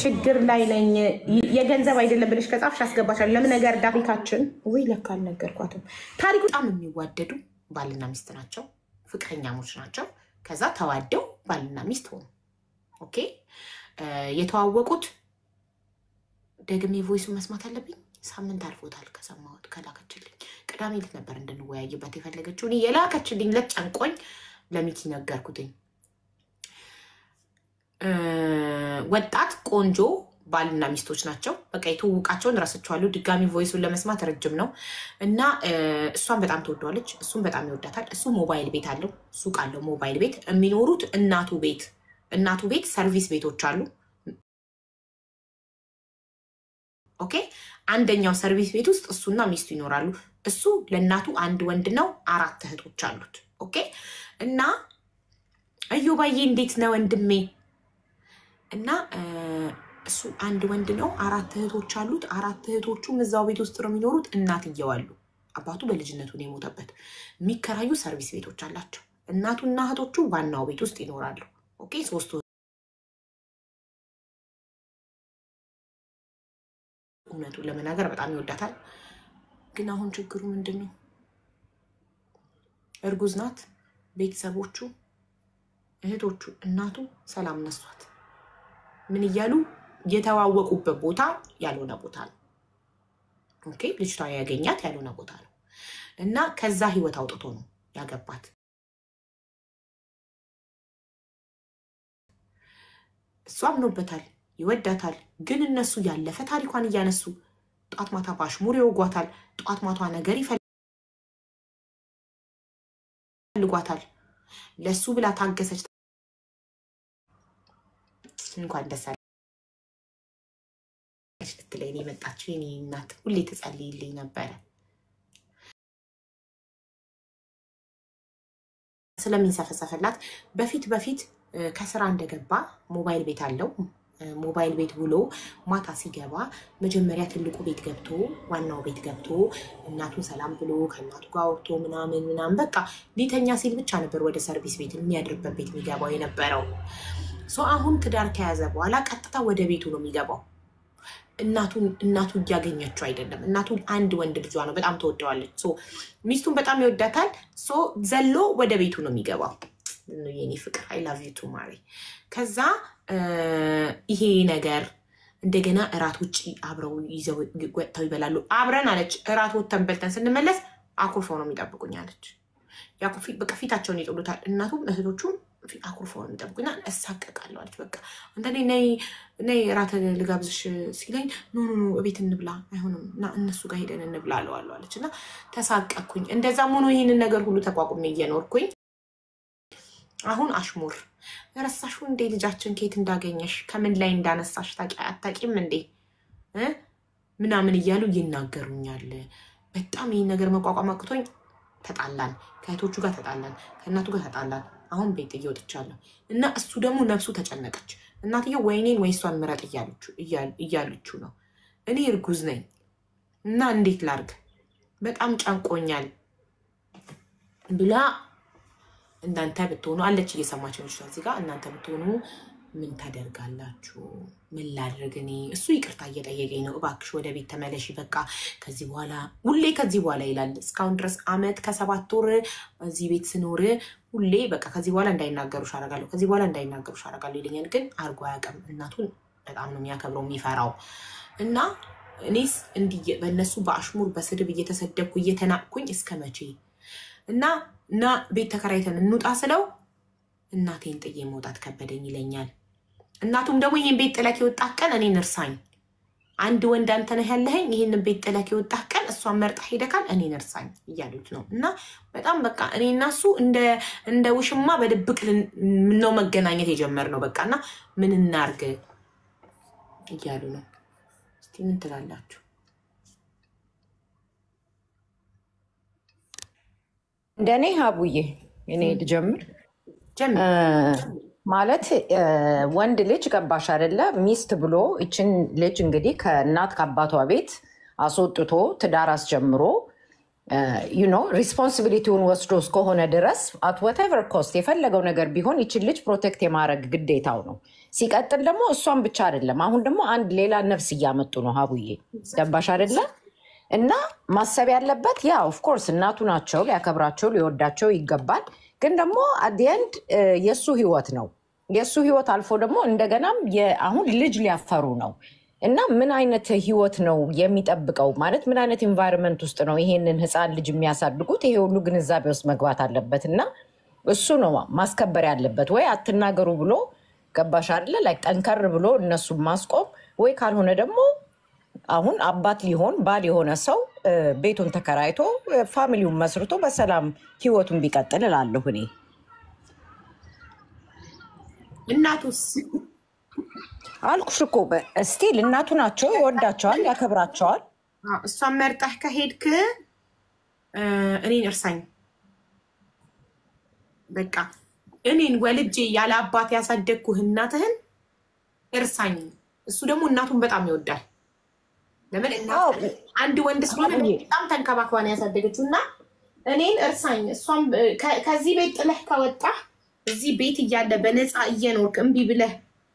ችግር ላይ ነኝ የገንዘብ አይደለም ብለሽ ከጻፍሽ አስገባሻለሁ ለምን ነገር ዳፊካችን ወይ ለካ አልነገርኳትም ታሪኩ በጣም የሚዋደዱ ባልና ሚስት ናቸው ፍቅረኛሞች ናቸው ከዛ ተዋደው ባልና ሚስት ሆኑ ኦኬ የተዋወቁት ደግሜ ቮይሱ መስማት አለብኝ ሳምንት አልፎታል ከሰማሁት ከላከችልኝ ቅዳሜ ዕለት ነበር እንድንወያይበት የፈለገችው እኔ የላከችልኝ ለጨንቆኝ ለሚኪ ነገርኩትኝ ወጣት ቆንጆ ባልና ሚስቶች ናቸው በቃ የተዋወቃቸውን ራስቸዋለሁ ድጋሚ ቮይሱን ለመስማት ረጅም ነው እና እሷን በጣም ተወደዋለች እሱም በጣም ይወዳታል እሱ ሞባይል ቤት አለው ሱቅ አለው ሞባይል ቤት የሚኖሩት እናቱ ቤት ሰርቪስ ቤቶች አሉ ኦኬ አንደኛው ሰርቪስ ቤት ውስጥ እሱና ሚስቱ ይኖራሉ እሱ ለእናቱ አንድ ወንድ ነው 4 እህቶች አሉት ኦኬ እና አዩባዬ እንዴት ነው ወንድሜ እና እሱ አንድ ወንድ ነው 4 እህቶች አሉት 4 እህቶቹም እዛው ቤት ውስጥ ነው የሚኖሩት እናትየው አሉ አባቱ በልጅነቱ ነው የሞተበት የሚከራዩ ሰርቪስ ቤቶች አላቸው እናቱና እህቶቹ ዋናው ቤት ውስጥ ይኖራሉ ኦኬ ሶስቱ እውነቱ ለመናገር በጣም ይወዳታል ግን አሁን ችግሩ ምንድነው እርጉዝ ናት ቤተሰቦቹ እህቶቹ እናቱ ሰላም ነሷት ምን ይያሉ የተዋወቁበት ቦታ ያልሆነ ቦታ ነው ኦኬ ልጅቷ ያገኛት ያልሆነ ቦታ ነው እና ከዛ ህይወት አውጥቶ ነው ያገባት እሷም ኖበታል ይወዳታል ግን እነሱ ያለፈ ታሪኳን ያነሱ ጧት ማታ ባሽሙር ይወጓታል ጧት ማታ ነገር ይፈልጓታል ለሱ ብላ ታገሰች እንኳን ደሳለች ትለኝ መጣች የኔ እናት ሁሌ ተጸልይልኝ ነበር ስለሚንሰፈሰፈላት በፊት ከስራ እንደገባ ሞባይል ቤት አለው ሞባይል ቤት ብሎ ማታ ሲገባ መጀመሪያ ትልቁ ቤት ገብቶ ዋናው ቤት ገብቶ እናቱን ሰላም ብሎ ከእናቱ ጋር ወጥቶ ምናምን በቃ ሊተኛ ሲል ብቻ ነበር ወደ ሰርቪስ ቤት የሚያድርበት ቤት የሚገባው የነበረው አሁን ትዳር ከያዘ በኋላ ቀጥታ ወደ ቤቱ ነው የሚገባው እናቱ ያገኘችው አይደለም እናቱ አንድ ወንድ ልጇ ነው በጣም ተወደዋለች ሚስቱን በጣም ይወዳታል ዘሎ ወደ ቤቱ ነው የሚገባው የኔ ፍቅር I love you too ማሪ ከዛ ይሄ ነገር እንደገና እራት ውጪ አብረው ይዘው ወጥተው ይበላሉ አብረን አለች እራት ወጥተን በልተን ስንመለስ አኩርፈው ነው የሚጠብቁኝ አለች ያኩፊ በቃ ፊታቸውን ይጥሉታል እናቱም እህቶቹም አኩርፈው ነው የሚጠብቁኝና እሳቀቃለሁ አለች በቃ አንተኔ ነይ እራት ልጋብዝሽ ሲለኝ ኖ እቤት እንብላ አይሆንምና እነሱ ጋር ሄደን እንብላ አለችና ተሳቀቅኩኝ እንደዛም ሆኖ ይሄንን ነገር ሁሉ ተቋቁሜ እየኖርኩኝ አሁን አሽሙር ረሳሽው እንዴ ልጃችን ከየት እንዳገኘሽ ከምን ላይ እንዳነሳሽ ታቂም እንዴ ምናምን ይያሉ ይናገሩኛል በጣም ይሄን ነገር መቋቋም አቅቶኝ ተጣላን ከእህቶቹ ጋር ተጣላን ከእናቱ ጋር ተጣላን አሁን ቤት እየወጥቻለሁ እና እሱ ደግሞ ነፍሱ ተጨነቀች እናትየው ወይኔን ወይሷን ምረጥ እያለች ነው እኔ እርጉዝ ነኝ እና እንዴት ላርግ በጣም ጫንቆኛል ብላ እናንተ ብትሆኑ አለች እየሰማች ነው እዚህ ጋር እናንተ ብትሆኑ ምን ታደርጋላችሁ ምን ላድርግኔ እሱ ይቅርታ እየጠየቀኝ ነው እባክሽ ወደ ቤት ተመለሺ በቃ ከዚህ በኋላ ሁሌ ከዚህ በኋላ ይላል እስካሁን ድረስ አመት ከ7 ወር እዚህ ቤት ስኖር ሁሌ በቃ ከዚህ በኋላ እንዳይናገሩሽ አረጋለሁ ከዚህ በኋላ እንዳይናገሩሽ አረጋለሁ ይለኛል ግን አርጎ ያቀም እናቱን በጣም ነው የሚያከብረው የሚፈራው እና እኔስ እንዲህ በእነሱ በአሽሙር በስድብ እየተሰደብኩ እየተናቅኩኝ እስከመቼ እና ቤት ተከራይተን እንውጣ ስለው እናቴን ጥዬ መውጣት ከበደኝ ይለኛል እናቱም ደግሞ ይሄን ቤት ጥለክ ይወጣህ ቀን እኔ ነርሳኝ አንድ ወንድ አንተ ነህ ያለኸኝ ይሄን ቤት ጥለክ ይወጣህ ቀን እሷን መርጣ ሄደካል እኔ ነርሳኝ እያሉት ነው እና በጣም በቃ እኔና እሱ እንደ ውሽማ በድብቅ ነው መገናኘት የጀመርነው በቃና ምን እናርግ እያሉ ነው እስቲ ምን ትላላችሁ እንደኔ ሀቡዬ እኔ ልጀምር ማለት ወንድ ልጅ ገባሽ አይደለ ሚስት ብሎ እችን ልጅ እንግዲህ ከእናት ከአባቷ ቤት አስወጥቶ ትዳር አስጀምሮ ሪስፖንሲቢሊቲውን ወስዶ እስከሆነ ድረስ አት ወቴቨር ኮስት የፈለገው ነገር ቢሆን ይችን ልጅ ፕሮቴክት የማድረግ ግዴታው ነው። ሲቀጥል ደግሞ እሷን ብቻ አይደለም፣ አሁን ደግሞ አንድ ሌላ ነፍስ እያመጡ ነው። ሀቡዬ ገባሽ አይደለ? እና ማሰብ ያለበት ያ ኦፍኮርስ እናቱ ናቸው፣ ሊያከብራቸው ሊወዳቸው ይገባል። ግን ደግሞ አዲየንድ የእሱ ህይወት ነው። የእሱ ህይወት አልፎ ደግሞ እንደገናም አሁን ልጅ ሊያፈሩ ነው። እና ምን አይነት ህይወት ነው የሚጠብቀው? ማለት ምን አይነት ኢንቫይሮንመንት ውስጥ ነው ይሄንን ህፃን ልጅ የሚያሳድጉት? ይሄ ሁሉ ግንዛቤ ውስጥ መግባት አለበት። እና እሱ ነው ማስከበር ያለበት። ወይ አትናገሩ ብሎ ገባሽ አይደለ? ላይ ጠንከር ብሎ እነሱን ማስቆም፣ ወይ ካልሆነ ደግሞ አሁን አባት ሊሆን ባል የሆነ ሰው ቤቱን ተከራይቶ ፋሚሊውን መስርቶ በሰላም ህይወቱን ቢቀጥል እላለሁ እኔ። እናቱስ አልኩሽ እኮ ስቲል እናቱ ናቸው፣ ይወዳቸዋል፣ ያከብራቸዋል። እሷን መርጠህ ከሄድክ እኔን እርሳኝ። በቃ እኔን ወልጄ ያለ አባት ያሳደግኩህ እናትህን እርሳኝ። እሱ ደግሞ እናቱን በጣም ይወዳል። ለምን አንድ ወንድ ስለሆነ በጣም ተንከባክባን ያሳደገችው እና እኔን እርሳኝ። እሷም ከዚህ ቤት ጥለህ ከወጣህ እዚህ ቤት እያለ በነፃ እየኖርክ እምቢ ብለህ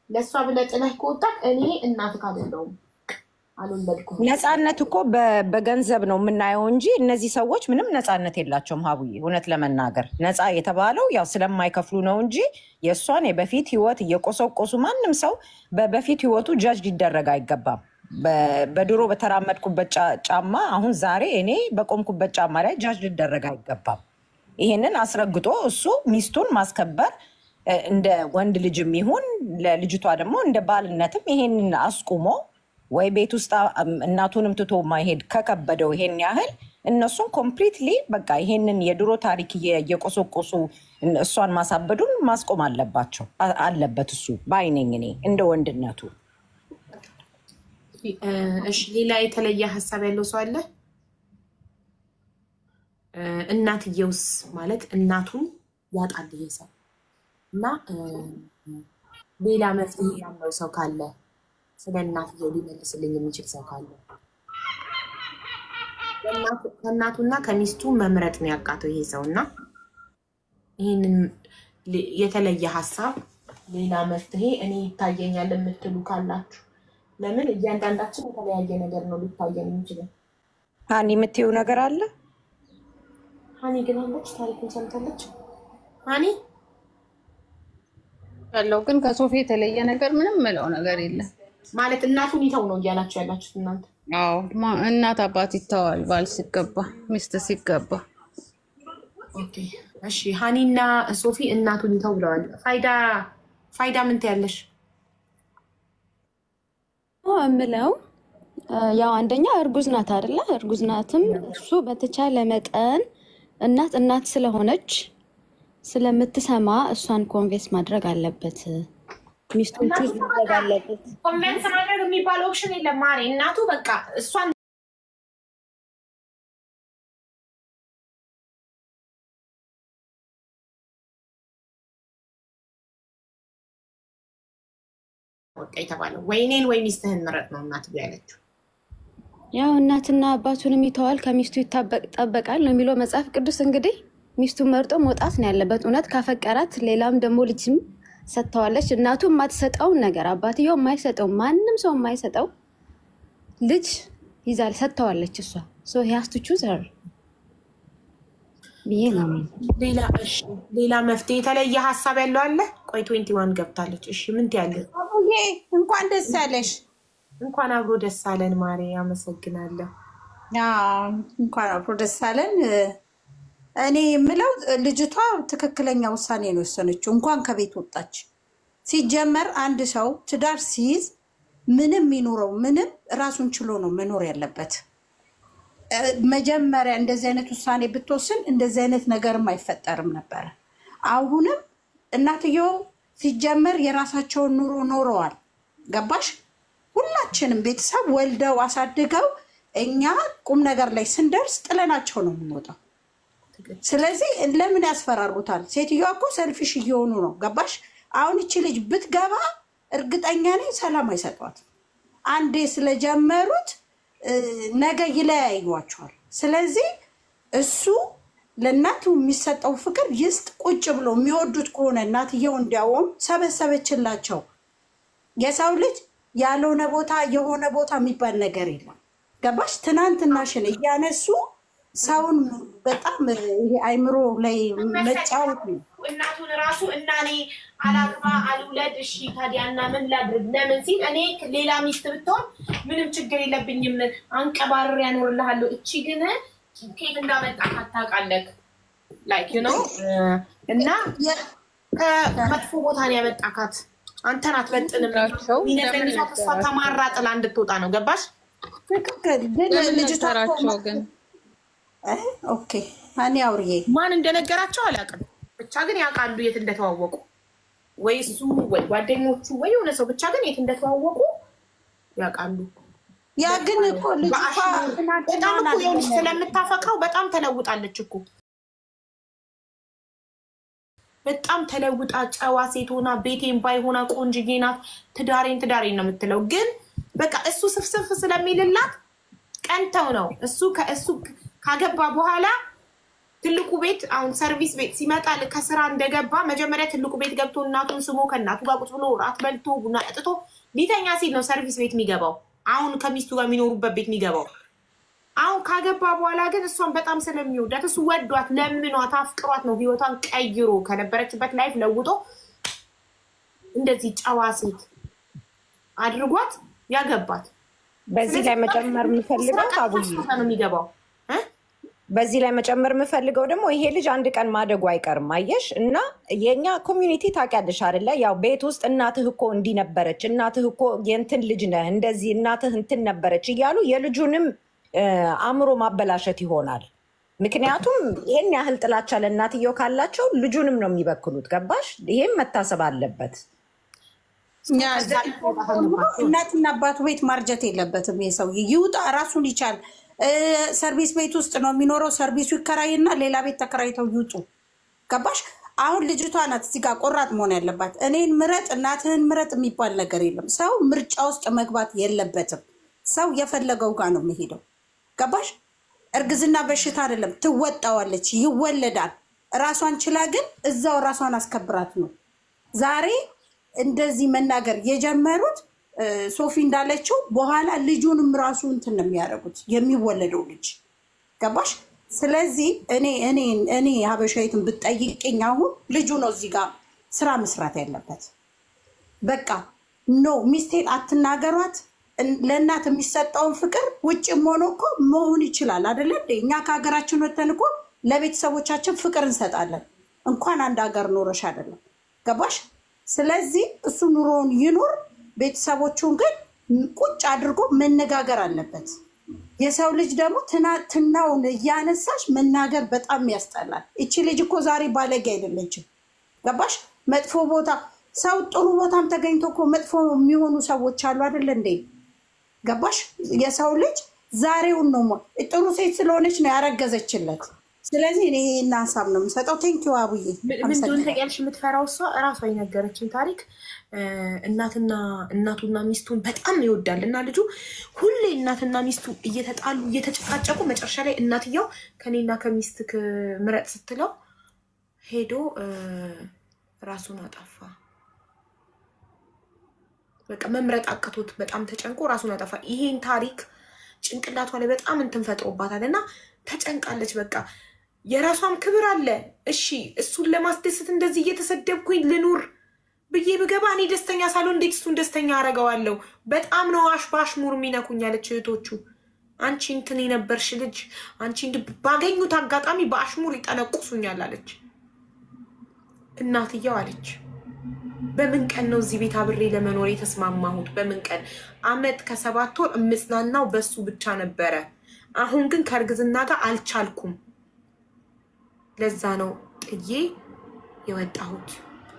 ለእሷ ብለህ ጥለህ ከወጣህ እኔ እናትህ አይደለሁም፣ አልወለድኩም። ነፃነት እኮ በገንዘብ ነው የምናየው እንጂ እነዚህ ሰዎች ምንም ነፃነት የላቸውም። ሀቡዬ እውነት ለመናገር ነፃ የተባለው ያው ስለማይከፍሉ ነው እንጂ የእሷን የበፊት ህይወት እየቆሰቆሱ ማንም ሰው በበፊት ህይወቱ ጃጅ ሊደረግ አይገባም። በድሮ በተራመድኩበት ጫማ አሁን ዛሬ እኔ በቆምኩበት ጫማ ላይ ጃጅ ሊደረግ አይገባም። ይሄንን አስረግጦ እሱ ሚስቱን ማስከበር እንደ ወንድ ልጅም ይሁን ለልጅቷ ደግሞ እንደ ባልነትም ይሄንን አስቁሞ ወይ ቤት ውስጥ እናቱንም ትቶ ማይሄድ ከከበደው ይሄን ያህል እነሱን ኮምፕሊትሊ በቃ ይሄንን የድሮ ታሪክ እየቆሰቆሱ እሷን ማሳበዱን ማስቆም አለበት እሱ ባይነኝ እኔ እንደ ወንድነቱ። እሺ ሌላ የተለየ ሀሳብ ያለው ሰው አለ? እናትየውስ ማለት እናቱን ያጣል ይሄ ሰው እና ሌላ መፍትሄ ያለው ሰው ካለ ስለ እናትየው ሊመልስልኝ የሚችል ሰው ካለ። ከእናቱና ከሚስቱ መምረጥ ነው ያቃተው ይሄ ሰው እና ይህንን የተለየ ሀሳብ ሌላ መፍትሄ እኔ ይታየኛል የምትሉ ካላችሁ። ለምን እያንዳንዳችን የተለያየ ነገር ነው ሊታየን የሚችለው። ሀኒ የምትይው ነገር አለ? ሀኒ ግን አለች፣ ታሪኩን ሰምታለች። ሀኒ ያለው ግን ከሶፊ የተለየ ነገር ምንም ምለው ነገር የለም። ማለት እናቱን ይተው ነው እያላችሁ ያላችሁት እናንተ? አዎ እናት አባት ይተዋል፣ ባል ሲገባ ሚስት ሲገባ። ኦኬ እሺ ሀኒና ሶፊ እናቱን ይተው ብለዋል። ፋይዳ ምን ትያለሽ? እምለው ያው አንደኛ እርጉዝ ናት አይደለ? እርጉዝ ናትም እሱ በተቻለ መጠን እናት ስለሆነች ስለምትሰማ እሷን ኮንቬንስ ማድረግ አለበት። ሚስቱን ቹዝ ማድረግ አለበት። ኮንቬንስ ማድረግ የሚባል ኦፕሽን የለም ማሪ። እናቱ በቃ እሷን ወጣ የተባለው ወይ እኔን ወይ ሚስትህን ምረጥ ነው እናት ያለችው። ያው እናትና አባቱንም ይተዋል ከሚስቱ ይጠበቃል ነው የሚለው መጽሐፍ ቅዱስ። እንግዲህ ሚስቱን መርጦ መውጣት ነው ያለበት። እውነት ካፈቀራት ሌላም ደግሞ ልጅም ሰጥተዋለች። እናቱ የማትሰጠውን ነገር አባትየው የማይሰጠው ማንም ሰው የማይሰጠው ልጅ ይዛል ሰጥተዋለች እሷ። ሶ he has to choose her ብዬ ነው። ሌላ መፍትሄ የተለየ ሀሳብ ያለው አለ? ቆይ 21 ገብታለች። እሺ ምን ትያለሽ? አቡዬ እንኳን ደስ ያለሽ። እንኳን አብሮ ደስ አለን ማሪ። አመሰግናለሁ። እንኳን አብሮ ደስ አለን። እኔ የምለው ልጅቷ ትክክለኛ ውሳኔ ነው የወሰነችው። እንኳን ከቤት ወጣች። ሲጀመር አንድ ሰው ትዳር ሲይዝ ምንም ይኑረው ምንም ራሱን ችሎ ነው መኖር ያለበት። መጀመሪያ እንደዚህ አይነት ውሳኔ ብትወስን እንደዚህ አይነት ነገርም አይፈጠርም ነበር። አሁንም እናትየው ሲጀመር የራሳቸውን ኑሮ ኖረዋል። ገባሽ? ሁላችንም ቤተሰብ ወልደው አሳድገው እኛ ቁም ነገር ላይ ስንደርስ ጥለናቸው ነው የምንወጣው። ስለዚህ ለምን ያስፈራሩታል? ሴትዮዋ እኮ ሰልፊሽ እየሆኑ ነው። ገባሽ? አሁን እቺ ልጅ ብትገባ እርግጠኛ ነኝ ሰላም አይሰጧት። አንዴ ስለጀመሩት ነገ ይለያዩዋቸዋል። ስለዚህ እሱ ለእናቱ የሚሰጠው ፍቅር ይስጥ። ቁጭ ብሎ የሚወዱት ከሆነ እናትየው እንዲያውም ሰበሰበችላቸው። የሰው ልጅ ያልሆነ ቦታ የሆነ ቦታ የሚባል ነገር የለም። ገባሽ? ትናንትናሽን እያነሱ ሰውን በጣም ይሄ አይምሮ ላይ መጫወት ነው። እናቱን ራሱ እናኔ አላግባ አልውለድ እሺ ታዲያ እና ምን ላድርግ ለምን ሲል እኔ ሌላ ሚስት ብትሆን ምንም ችግር የለብኝም አንቀባርር ያኖርልሃለሁ። እቺ ግን ከየት እንዳመጣት አታውቃለህ። ላይክ ዩ ኖ እና ከመጥፎ ቦታ ነው ያመጣካት። አንተን አትበጥንም ይነገርሻት እሷ ተማራ ጥላ እንድትወጣ ነው። ገባሽ? ትክክል። ግን ልጅቷቸው ግን ኦኬ እኔ አውርዬ ማን እንደነገራቸው አላውቅም። ብቻ ግን ያውቃሉ የት እንደተዋወቁ ወይ እሱ ወይ ጓደኞቹ ወይ የሆነ ሰው ብቻ ግን የት እንደተዋወቁ ያውቃሉ። ያ ግን እኮ ልጅቷ በጣም እኮ የሆነች ስለምታፈቅረው በጣም ተለውጣለች እኮ። በጣም ተለውጣ ጨዋ ሴት ሆና ቤቴን ባይሆና ቆንጅዬ ናት። ትዳሬን ነው የምትለው። ግን በቃ እሱ ስፍስፍ ስለሚልላት ቀንተው ነው እሱ ካገባ በኋላ ትልቁ ቤት አሁን ሰርቪስ ቤት ሲመጣ ከስራ እንደገባ መጀመሪያ ትልቁ ቤት ገብቶ እናቱን ስሞ ከእናቱ ጋር ቁጭ ብሎ ራት በልቶ ቡና ጠጥቶ ሊተኛ ሲል ነው ሰርቪስ ቤት የሚገባው። አሁን ከሚስቱ ጋር የሚኖሩበት ቤት የሚገባው። አሁን ካገባ በኋላ ግን እሷን በጣም ስለሚወዳት እሱ ወዷት ለምኗት አፍቅሯት ነው ህይወቷን ቀይሮ ከነበረችበት ላይፍ ለውጦ እንደዚህ ጨዋ ሴት አድርጓት ያገባት። በዚህ ላይ መጨመር የምፈልገው አቡዬ ነው የሚገባው። በዚህ ላይ መጨመር የምፈልገው ደግሞ ይሄ ልጅ አንድ ቀን ማደጉ አይቀርም። አየሽ እና የኛ ኮሚኒቲ ታውቂያለሽ አይደለ? ያው ቤት ውስጥ እናትህ እኮ እንዲህ ነበረች፣ እናትህ እኮ የእንትን ልጅ ነህ እንደዚህ እናትህ እንትን ነበረች እያሉ የልጁንም አእምሮ ማበላሸት ይሆናል። ምክንያቱም ይሄን ያህል ጥላቻ ለእናትየው ካላቸው ልጁንም ነው የሚበክሉት። ገባሽ? ይሄም መታሰብ አለበት። እናትና አባቱ ቤት ማርጀት የለበትም። የሰው ይውጣ፣ ራሱን ይቻል። ሰርቪስ ቤት ውስጥ ነው የሚኖረው። ሰርቪሱ ይከራይና ሌላ ቤት ተከራይተው ይውጡ። ገባሽ? አሁን ልጅቷ ናት እዚህ ጋር ቆራጥ መሆን ያለባት። እኔን ምረጥ እናትህን ምረጥ የሚባል ነገር የለም። ሰው ምርጫ ውስጥ መግባት የለበትም። ሰው የፈለገው ጋር ነው የሚሄደው። ገባሽ? እርግዝና በሽታ አይደለም፣ ትወጣዋለች፣ ይወለዳል። ራሷን ችላ ግን እዛው ራሷን አስከብራት ነው ዛሬ እንደዚህ መናገር የጀመሩት። ሶፊ እንዳለችው በኋላ ልጁንም ራሱ እንትን ነው የሚያደርጉት የሚወለደው ልጅ። ገባሽ? ስለዚህ እኔ ሀበሻዊትን ብትጠይቅኝ አሁን ልጁ ነው እዚህ ጋር ስራ መስራት ያለበት። በቃ ኖ ሚስቴን አትናገሯት። ለእናት የሚሰጠውን ፍቅር ውጭም ሆኖ እኮ መሆን ይችላል አይደለ? እኛ ከሀገራችን ወተን እኮ ለቤተሰቦቻችን ፍቅር እንሰጣለን። እንኳን አንድ ሀገር ኖረሽ አይደለም። ገባሽ? ስለዚህ እሱ ኑሮውን ይኑር። ቤተሰቦቹን ግን ቁጭ አድርጎ መነጋገር አለበት። የሰው ልጅ ደግሞ ትናውን እያነሳሽ መናገር በጣም ያስጠላል። እቺ ልጅ እኮ ዛሬ ባለጌ አይደለችም። ገባሽ? መጥፎ ቦታ ሰው ጥሩ ቦታም ተገኝቶ እኮ መጥፎ የሚሆኑ ሰዎች አሉ አይደለ እንዴ? ገባሽ? የሰው ልጅ ዛሬውን ነው ጥሩ ሴት ስለሆነች ነው ያረገዘችለት። ስለዚህ እኔ እና ሀሳብ ነው የምሰጠው። ቴንኪው አቡዬ። ምንድን ተቀያልሽ የምትፈራው እሷ እራሷ የነገረችን ታሪክ እናቱና ሚስቱን በጣም ይወዳል እና ልጁ ሁሌ እናትና ሚስቱ እየተጣሉ እየተጨቃጨቁ መጨረሻ ላይ እናትየው ከኔና ከሚስት ምረጥ ስትለው ሄዶ ራሱን አጠፋ። በቃ መምረጥ አቅቶት በጣም ተጨንቆ ራሱን አጠፋ። ይሄን ታሪክ ጭንቅላቷ ላይ በጣም እንትን ፈጥሮባታል እና ተጨንቃለች። በቃ የራሷም ክብር አለ። እሺ እሱን ለማስደሰት እንደዚህ እየተሰደብኩኝ ልኑር ብዬ ብገባ እኔ ደስተኛ ሳልሆን እንዴት እሱን ደስተኛ አረገዋለሁ? በጣም ነው በአሽሙር የሚነኩኝ አለች እህቶቹ። አንቺ እንትን የነበርሽ ልጅ አንቺ ባገኙት አጋጣሚ በአሽሙር ይጠነቁሱኛል አለች እናትየው አለች። በምን ቀን ነው እዚህ ቤት አብሬ ለመኖር የተስማማሁት? በምን ቀን? አመት ከ7 ወር እምጽናናው በሱ ብቻ ነበረ። አሁን ግን ከእርግዝና ጋር አልቻልኩም። ለዛ ነው ጥዬ የወጣሁት።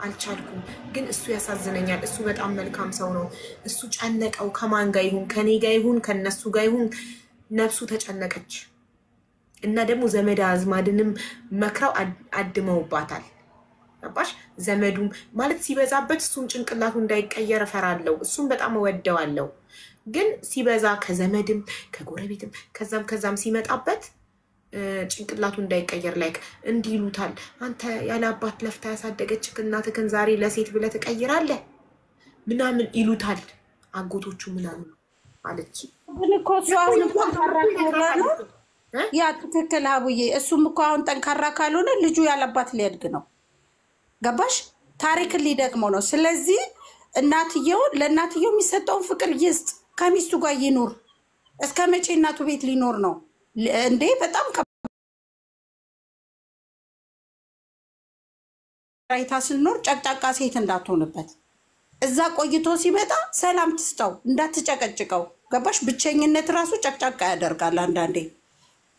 አልቻልኩም። ግን እሱ ያሳዝነኛል። እሱ በጣም መልካም ሰው ነው። እሱ ጨነቀው። ከማን ጋር ይሁን? ከኔ ጋር ይሁን ከነሱ ጋር ይሁን ነፍሱ ተጨነቀች። እና ደግሞ ዘመድ አዝማድንም መክረው አድመውባታል። አባሽ ዘመዱም ማለት ሲበዛበት እሱም ጭንቅላቱ እንዳይቀየር እፈራለሁ። እሱም በጣም እወደዋለሁ። ግን ሲበዛ ከዘመድም ከጎረቤትም ከዛም ሲመጣበት ጭንቅላቱ እንዳይቀየር ላይክ እንዲሉታል አንተ ያለ አባት ለፍታ ያሳደገች እናትህን ዛሬ ለሴት ብለህ ትቀይራለህ ምናምን ይሉታል አጎቶቹ ምናምን አለች ግን እኮ እሱ አሁን ጠንካራ ካልሆነ ያ ትክክል አቡዬ እሱም እኮ አሁን ጠንካራ ካልሆነ ልጁ ያለ አባት ሊያድግ ነው ገባሽ ታሪክን ሊደግመው ነው ስለዚህ እናትየው ለእናትየው የሚሰጠውን ፍቅር ይስጥ ከሚስቱ ጋር ይኖር እስከ መቼ እናቱ ቤት ሊኖር ነው እንዴ በጣም ከራይታ ስንኖር ጨቅጫቃ ሴት እንዳትሆንበት እዛ ቆይቶ ሲመጣ ሰላም ትስጠው እንዳትጨቀጭቀው ገባሽ ብቸኝነት ራሱ ጨቅጫቃ ያደርጋል አንዳንዴ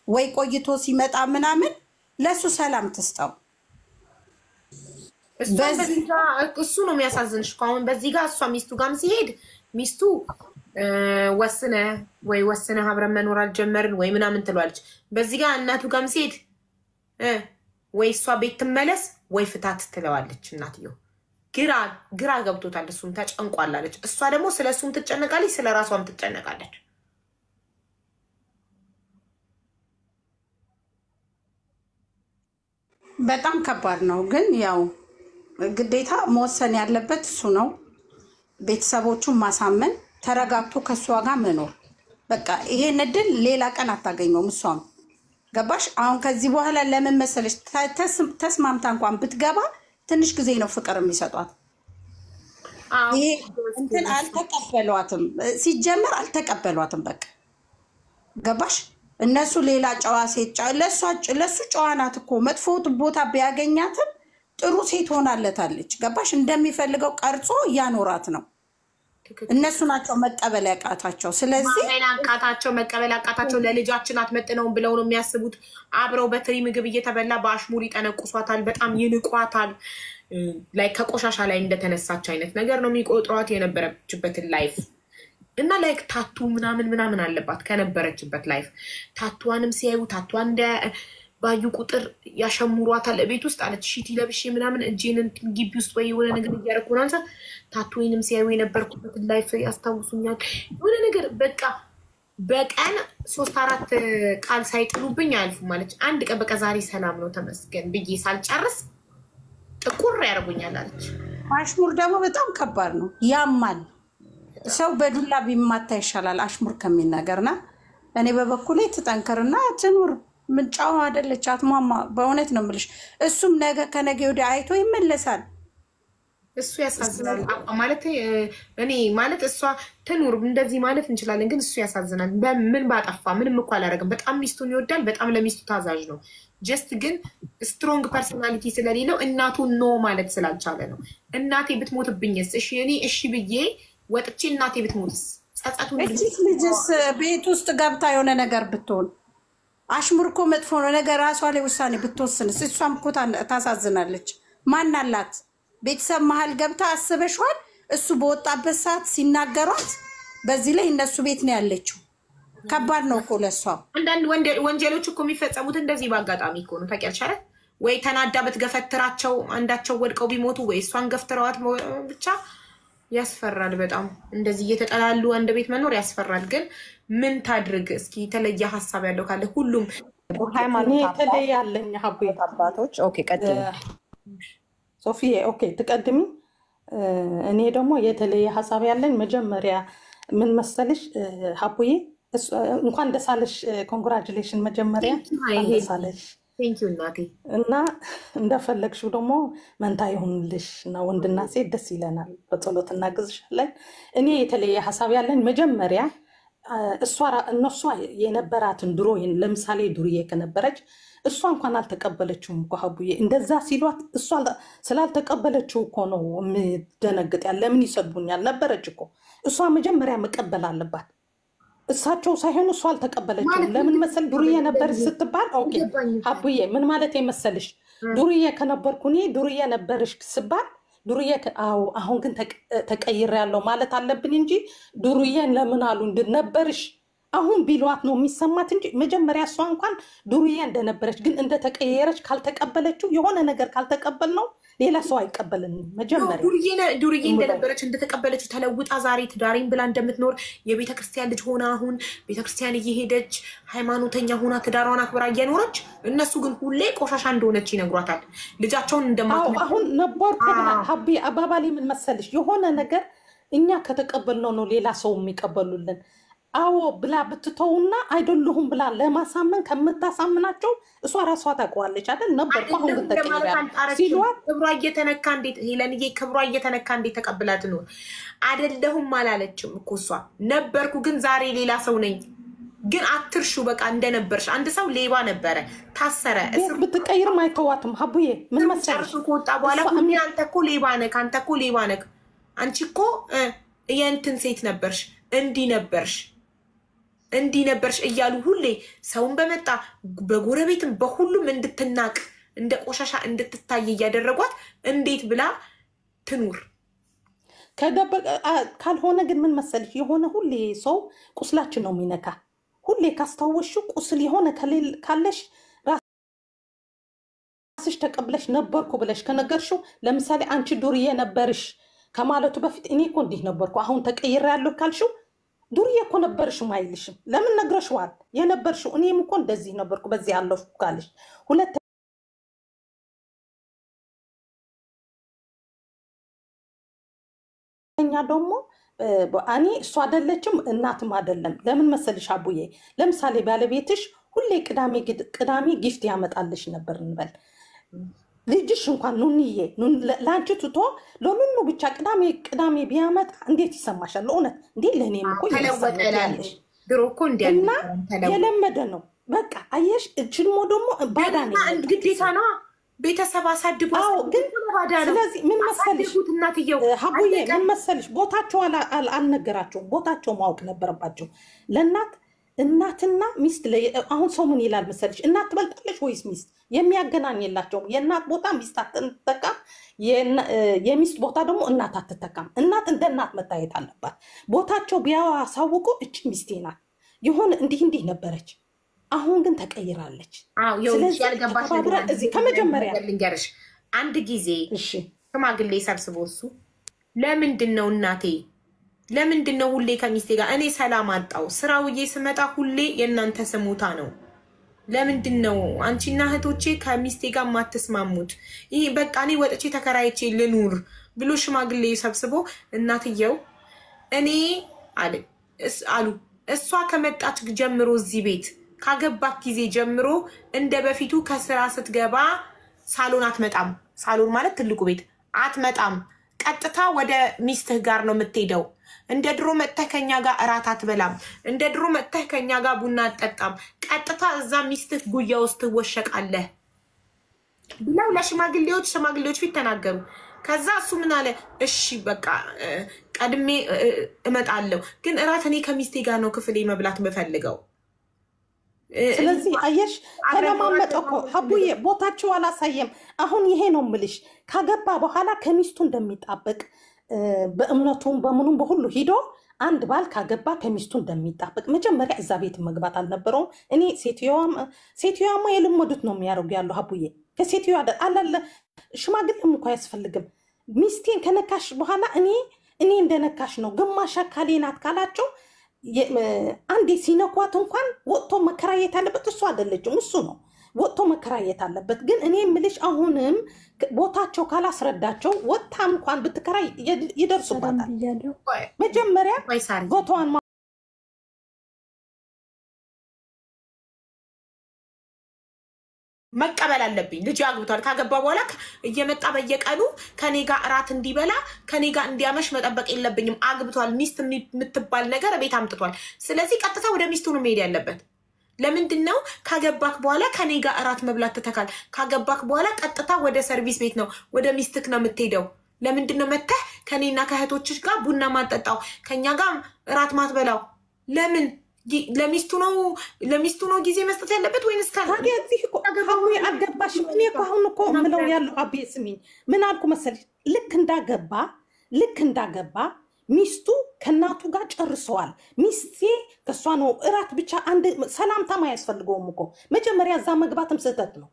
ወይ ቆይቶ ሲመጣ ምናምን ለሱ ሰላም ትስጠው እሱ ነው የሚያሳዝንሽ አሁን በዚህ ጋር እሷ ሚስቱ ጋርም ሲሄድ ሚስቱ ወስነ አብረን መኖር አልጀመርን ወይ ምናምን ትሏለች በዚህ ጋር እናቱ ጋርም ሲሄድ ወይ እሷ ቤት ትመለስ ወይ ፍታት ትለዋለች እናትየው ግራ ገብቶታል እሱም ተጨንቋል አለች እሷ ደግሞ ስለሱም ትጨነቃለች ስለራሷም ትጨነቃለች በጣም ከባድ ነው ግን ያው ግዴታ መወሰን ያለበት እሱ ነው ቤተሰቦቹን ማሳመን ተረጋግቶ ከሷ ጋር መኖር በቃ ይሄን እድል ሌላ ቀን አታገኘውም እሷም ገባሽ አሁን ከዚህ በኋላ ለምን መሰለሽ ተስማምታ እንኳን ብትገባ ትንሽ ጊዜ ነው ፍቅር የሚሰጧት ይሄ እንትን አልተቀበሏትም ሲጀመር አልተቀበሏትም በቃ ገባሽ እነሱ ሌላ ጨዋ ሴት ለሱ ጨዋ ናት እኮ መጥፎ ቦታ ቢያገኛትም ጥሩ ሴት ሆናለታለች ገባሽ እንደሚፈልገው ቀርጾ ያኖራት ነው እነሱ ናቸው መቀበል ያቃታቸው ስለዚህ መቀበል ያቃታቸው ለልጃችን አትመጥነውም ብለው ነው የሚያስቡት አብረው በትሪ ምግብ እየተበላ በአሽሙር ይጠነቁሷታል በጣም ይንቋታል ላይ ከቆሻሻ ላይ እንደተነሳች አይነት ነገር ነው የሚቆጥሯት የነበረችበትን ላይፍ እና ላይክ ታቱ ምናምን አለባት ከነበረችበት ላይፍ ታቱዋንም ሲያዩ ታቱዋን እንደ ባዩ ቁጥር ያሸሙሯታል ቤት ውስጥ አለች ሺቲ ለብሼ ምናምን እጄን ግቢ ውስጥ ወይ የሆነ ነገር እያረኩናል ታቱንም ሲያዩ የነበርኩበት ላይፍ ያስታውሱኛል የሆነ ነገር በቃ በቀን 3-4 ቃል ሳይጥሉብኝ አልፉ ማለት አንድ ቀን በቃ ዛሬ ሰላም ነው ተመስገን ብዬ ሳልጨርስ ጥቁር ያርጉኛል አለች አሽሙር ደግሞ በጣም ከባድ ነው ያማል ሰው በዱላ ቢማታ ይሻላል አሽሙር ከሚናገርና እኔ በበኩሌ ትጠንከርና ትኑር ምንጫው አይደለች አትሟማ በእውነት ነው የምልሽ እሱም ነገ ከነገ ወዲያ አይቶ ይመለሳል እሱ ያሳዝናል ማለት እኔ ማለት እሷ ትኑር እንደዚህ ማለት እንችላለን ግን እሱ ያሳዝናል በምን ባጠፋ ምንም እኮ አላረገም በጣም ሚስቱን ይወዳል በጣም ለሚስቱ ታዛዥ ነው ጀስት ግን ስትሮንግ ፐርሰናሊቲ ስለሌለው እናቱ ኖ ማለት ስላልቻለ ነው እናቴ ብትሞትብኝስ እሺ እኔ እሺ ብዬ ወጥቼ እናቴ ብትሞትስ ጸጸቱን ልጅስ ቤት ውስጥ ገብታ የሆነ ነገር ብትሆን አሽሙር እኮ መጥፎ ነው ነገር ራሷ ላይ ውሳኔ ብትወስንስ እሷም እኮ ታሳዝናለች ማን አላት ቤተሰብ መሀል ገብታ አስበሽዋል እሱ በወጣበት ሰዓት ሲናገሯት በዚህ ላይ እነሱ ቤት ነው ያለችው ከባድ ነው እኮ ለሷ አንዳንድ ወንጀሎች እኮ የሚፈጸሙት እንደዚህ በአጋጣሚ እኮ ነው ታውቂያለሽ አይደል ወይ ተናዳ በትገፈትራቸው አንዳቸው ወድቀው ቢሞቱ ወይ እሷን ገፍትረዋት ብቻ ያስፈራል በጣም እንደዚህ እየተጠላሉ አንድ ቤት መኖር ያስፈራል ግን ምን ታድርግ እስኪ የተለየ ሐሳብ ያለው ካለ ሁሉም ሃይማኖት የተለየ ያለኝ ሀቡዬ አባቶች ኦኬ ቀጥል ሶፊዬ ኦኬ ተቀድሚ እኔ ደግሞ የተለየ ሐሳብ ያለኝ መጀመሪያ ምን መሰለሽ ሀቡዬ እንኳን ደስ አለሽ ኮንግራቹሌሽን መጀመሪያ ደስ አለሽ ቴንክ ዩ እናቴ እና እንደፈለግሽው ደግሞ መንታ ይሁንልሽ እና ወንድና ሴት ደስ ይለናል በጸሎት እናግዝሻለን እኔ የተለየ ሐሳብ ያለኝ መጀመሪያ እነሷ የነበራትን ድሮ ለምሳሌ ዱርዬ ከነበረች እሷ እንኳን አልተቀበለችውም እኮ ሀቡዬ እንደዛ ሲሏት እሷ ስላልተቀበለችው እኮ ነው የምደነግጥ ያለ ለምን ይሰድቡኛል ነበረች እኮ እሷ መጀመሪያ መቀበል አለባት እሳቸው ሳይሆኑ እሷ አልተቀበለችውም ለምን መሰል ዱርዬ ነበርሽ ስትባል ኦኬ ሀቡዬ ምን ማለት የመሰልሽ ዱርዬ ከነበርኩ እኔ ዱርዬ ነበርሽ ስባል ዱርዬ አሁን ግን ተቀይሬያለሁ ማለት አለብን እንጂ ዱርዬን ለምን አሉ እንድነበርሽ አሁን ቢሏት ነው የሚሰማት እንጂ መጀመሪያ እሷ እንኳን ዱርዬ እንደነበረች ግን እንደተቀየረች ካልተቀበለችው የሆነ ነገር ካልተቀበል ነው ሌላ ሰው አይቀበልንም። መጀመሪያ ዱርዬ እንደነበረች እንደተቀበለችው ተለውጣ ዛሬ ትዳሬን ብላ እንደምትኖር የቤተክርስቲያን ልጅ ሆና አሁን ቤተክርስቲያን እየሄደች ሃይማኖተኛ ሆና ትዳሯን አክብራ እየኖረች እነሱ ግን ሁሌ ቆሻሻ እንደሆነች ይነግሯታል። ልጃቸውን እንደማትመ አሁን ነበርኩ ሀቢ አባባሌ ምን መሰልሽ የሆነ ነገር እኛ ከተቀበልነው ነው ሌላ ሰው የሚቀበሉልን። አዎ ብላ ብትተውና አይደሉም ብላ ለማሳመን ከምታሳምናቸው እሷ ራሷ ታውቀዋለች አይደል? ነበር አሁን ግን ተቀበለ ሲሏት ክብሯ እየተነካ እንዴት ሄለንዬ ክብሯ እየተነካ እንዴት ተቀብላት ነው? አይደለሁም አላለችም እኮ እሷ ነበርኩ ግን ዛሬ ሌላ ሰው ነኝ። ግን አትርሹ በቃ እንደነበርሽ አንድ ሰው ሌባ ነበረ ታሰረ እስር ብትቀይርም አይተዋትም። ሀቡዬ ምን መሰለሽ ከወጣ በኋላ አንተ እኮ ሌባ ነህ አንተ እኮ ሌባ ነህ አንቺ እኮ የእንትን ሴት ነበርሽ እንዲህ ነበርሽ እያሉ ሁሌ ሰውን በመጣ በጎረቤትም በሁሉም እንድትናቅ እንደ ቆሻሻ እንድትታይ እያደረጓት እንዴት ብላ ትኑር? ካልሆነ ግን ምን መሰልሽ የሆነ ሁሌ ሰው ቁስላችን ነው የሚነካ። ሁሌ ካስታወሽው ቁስል የሆነ ካለሽ ራስሽ ተቀብለሽ ነበርኩ ብለሽ ከነገርሽው ለምሳሌ አንቺ ዱርዬ ነበርሽ ከማለቱ በፊት እኔ እኮ እንዲህ ነበርኩ አሁን ተቀይሬያለሁ ካልሽው ዱርዬ እኮ ነበርሽም አይልሽም። ለምን ነግረሽዋል የነበርሽው እኔም እኮ እንደዚህ ነበርኩ በዚህ አለፍኩ ካልሽ። ሁለተኛ ደግሞ እኔ እሱ አይደለችም እናትም አይደለም። ለምን መሰልሽ አቡዬ ለምሳሌ ባለቤትሽ ሁሌ ቅዳሜ ጊፍት ያመጣልሽ ነበር እንበል ልጅሽ እንኳን ኑንዬ ላንቺ ትቶ ለኑኑ ብቻ ቅዳሜ ቢያመጣ እንዴት ይሰማሻል? እውነት እንዴ ለኔም እኮ ተለወጠላለሽ ድሮ እኮ እንዲያለ የለመደ ነው በቃ አየሽ። እችልሞ ደግሞ ባዳ ነው ግዴታ ነው ቤተሰብ አሳድጎ ግን ባዳ ነው። ስለዚህ ምን መሰልሽ ሀቡዬ ምን መሰልሽ ቦታቸው አልነገራቸውም። ቦታቸው ማወቅ ነበረባቸው። እናትና ሚስት አሁን ሰው ምን ይላል መሰልሽ እናት ትበልጣለች ወይስ ሚስት? የሚያገናኝ የላቸውም። የእናት ቦታ ሚስት አትተካም፣ የሚስት ቦታ ደግሞ እናት አትተካም። እናት እንደ እናት መታየት አለባት። ቦታቸው ቢያሳውቁ እቺ ሚስቴ ናት የሆነ እንዲህ ነበረች አሁን ግን ተቀይራለች። ስለዚህ ያልገባሽ እዚህ ከመጀመሪያ ልንገርሽ አንድ ጊዜ ሽማግሌ ሰብስቦ እሱ ለምንድነው እናቴ ለምንድነው ሁሌ ከሚስቴ ጋር እኔ ሰላም አጣው ስራውዬ ስመጣ ሁሌ የእናንተ ስሙታ ነው ለምንድነው አንቺና እህቶቼ ከሚስቴ ጋር ማትስማሙት? ይሄ በቃ እኔ ወጥቼ ተከራይቼ ልኑር ብሎ ሽማግሌ ሰብስቦ እናትየው እኔ አሉ እሷ ከመጣች ጀምሮ እዚህ ቤት ካገባክ ጊዜ ጀምሮ እንደ በፊቱ ከስራ ስትገባ ሳሎን አትመጣም። ሳሎን ማለት ትልቁ ቤት አትመጣም። ቀጥታ ወደ ሚስትህ ጋር ነው የምትሄደው። እንደ ድሮ መጥተህ ከኛ ጋር እራት አትበላም። እንደ ድሮ መጥተህ ከኛ ጋር ቡና አትጠጣም። ቀጥታ እዛ ሚስትህ ጉያ ውስጥ ትወሸቃለህ ብለው ለሽማግሌዎች ፊት ተናገሩ። ከዛ እሱ ምን አለ? እሺ በቃ ቀድሜ እመጣለሁ፣ ግን እራት እኔ ከሚስቴ ጋር ነው ክፍሌ መብላት የምፈልገው። ስለዚህ አየሽ ተለማመጠ እኮ ሀቡዬ ቦታቸው አላሳየም። አሁን ይሄ ነው ምልሽ ካገባ በኋላ ከሚስቱ እንደሚጣበቅ በእምነቱም በምኑም በሁሉ ሂዶ አንድ ባል ካገባ ከሚስቱ እንደሚጣበቅ መጀመሪያ እዛ ቤት መግባት አልነበረውም። እኔ ሴትዮዋማ የለመዱት ነው የሚያደርጉ ያለው ሀቡዬ ከሴትዮዋ አላለ ሽማግሌም እኮ አያስፈልግም። ሚስቴን ከነካሽ በኋላ እኔ እንደነካሽ ነው ግማሽ አካሌ ናት ካላቸው አንዴ ሲነኳት እንኳን ወጥቶ መከራየት አለበት። እሱ አይደለችም እሱ ነው ወጥቶ መከራየት አለበት። ግን እኔ ምልሽ አሁንም ቦታቸው ካላስረዳቸው ወጥታ እንኳን ብትከራይ ይደርሱባታል። መጀመሪያ ቦታዋን መቀበል አለብኝ። ልጅ አግብቷል ካገባ በኋላ እየመጣ በየቀኑ ከኔ ጋር እራት እንዲበላ ከኔ ጋር እንዲያመሽ መጠበቅ የለብኝም። አግብቷል፣ ሚስት የምትባል ነገር ቤት አምጥቷል። ስለዚህ ቀጥታ ወደ ሚስቱ ነው መሄድ ያለበት። ለምንድነው ካገባክ በኋላ ከኔ ጋር እራት መብላት ተተካል? ካገባክ በኋላ ቀጥታ ወደ ሰርቪስ ቤት ነው ወደ ሚስትክ ነው የምትሄደው። ለምንድነው መተህ ከኔና ከእህቶችሽ ጋር ቡና ማጠጣው ከኛ ጋር እራት ማትበላው? ለምን ለሚስቱ ነው ጊዜ መስጠት ያለበት ወይንስ ታዲያ እዚህ እኮ አልገባሽም? እኔ እኮ አሁን እኮ ምለው ያለው አቤ ስሚኝ ምን አልኩ መሰለሽ ልክ እንዳገባ ሚስቱ ከናቱ ጋር ጨርሰዋል ሚስቴ ከሷ ነው እራት ብቻ አንድ ሰላምታ ማያስፈልገውም እኮ መጀመሪያ እዛ መግባትም ስህተት ነው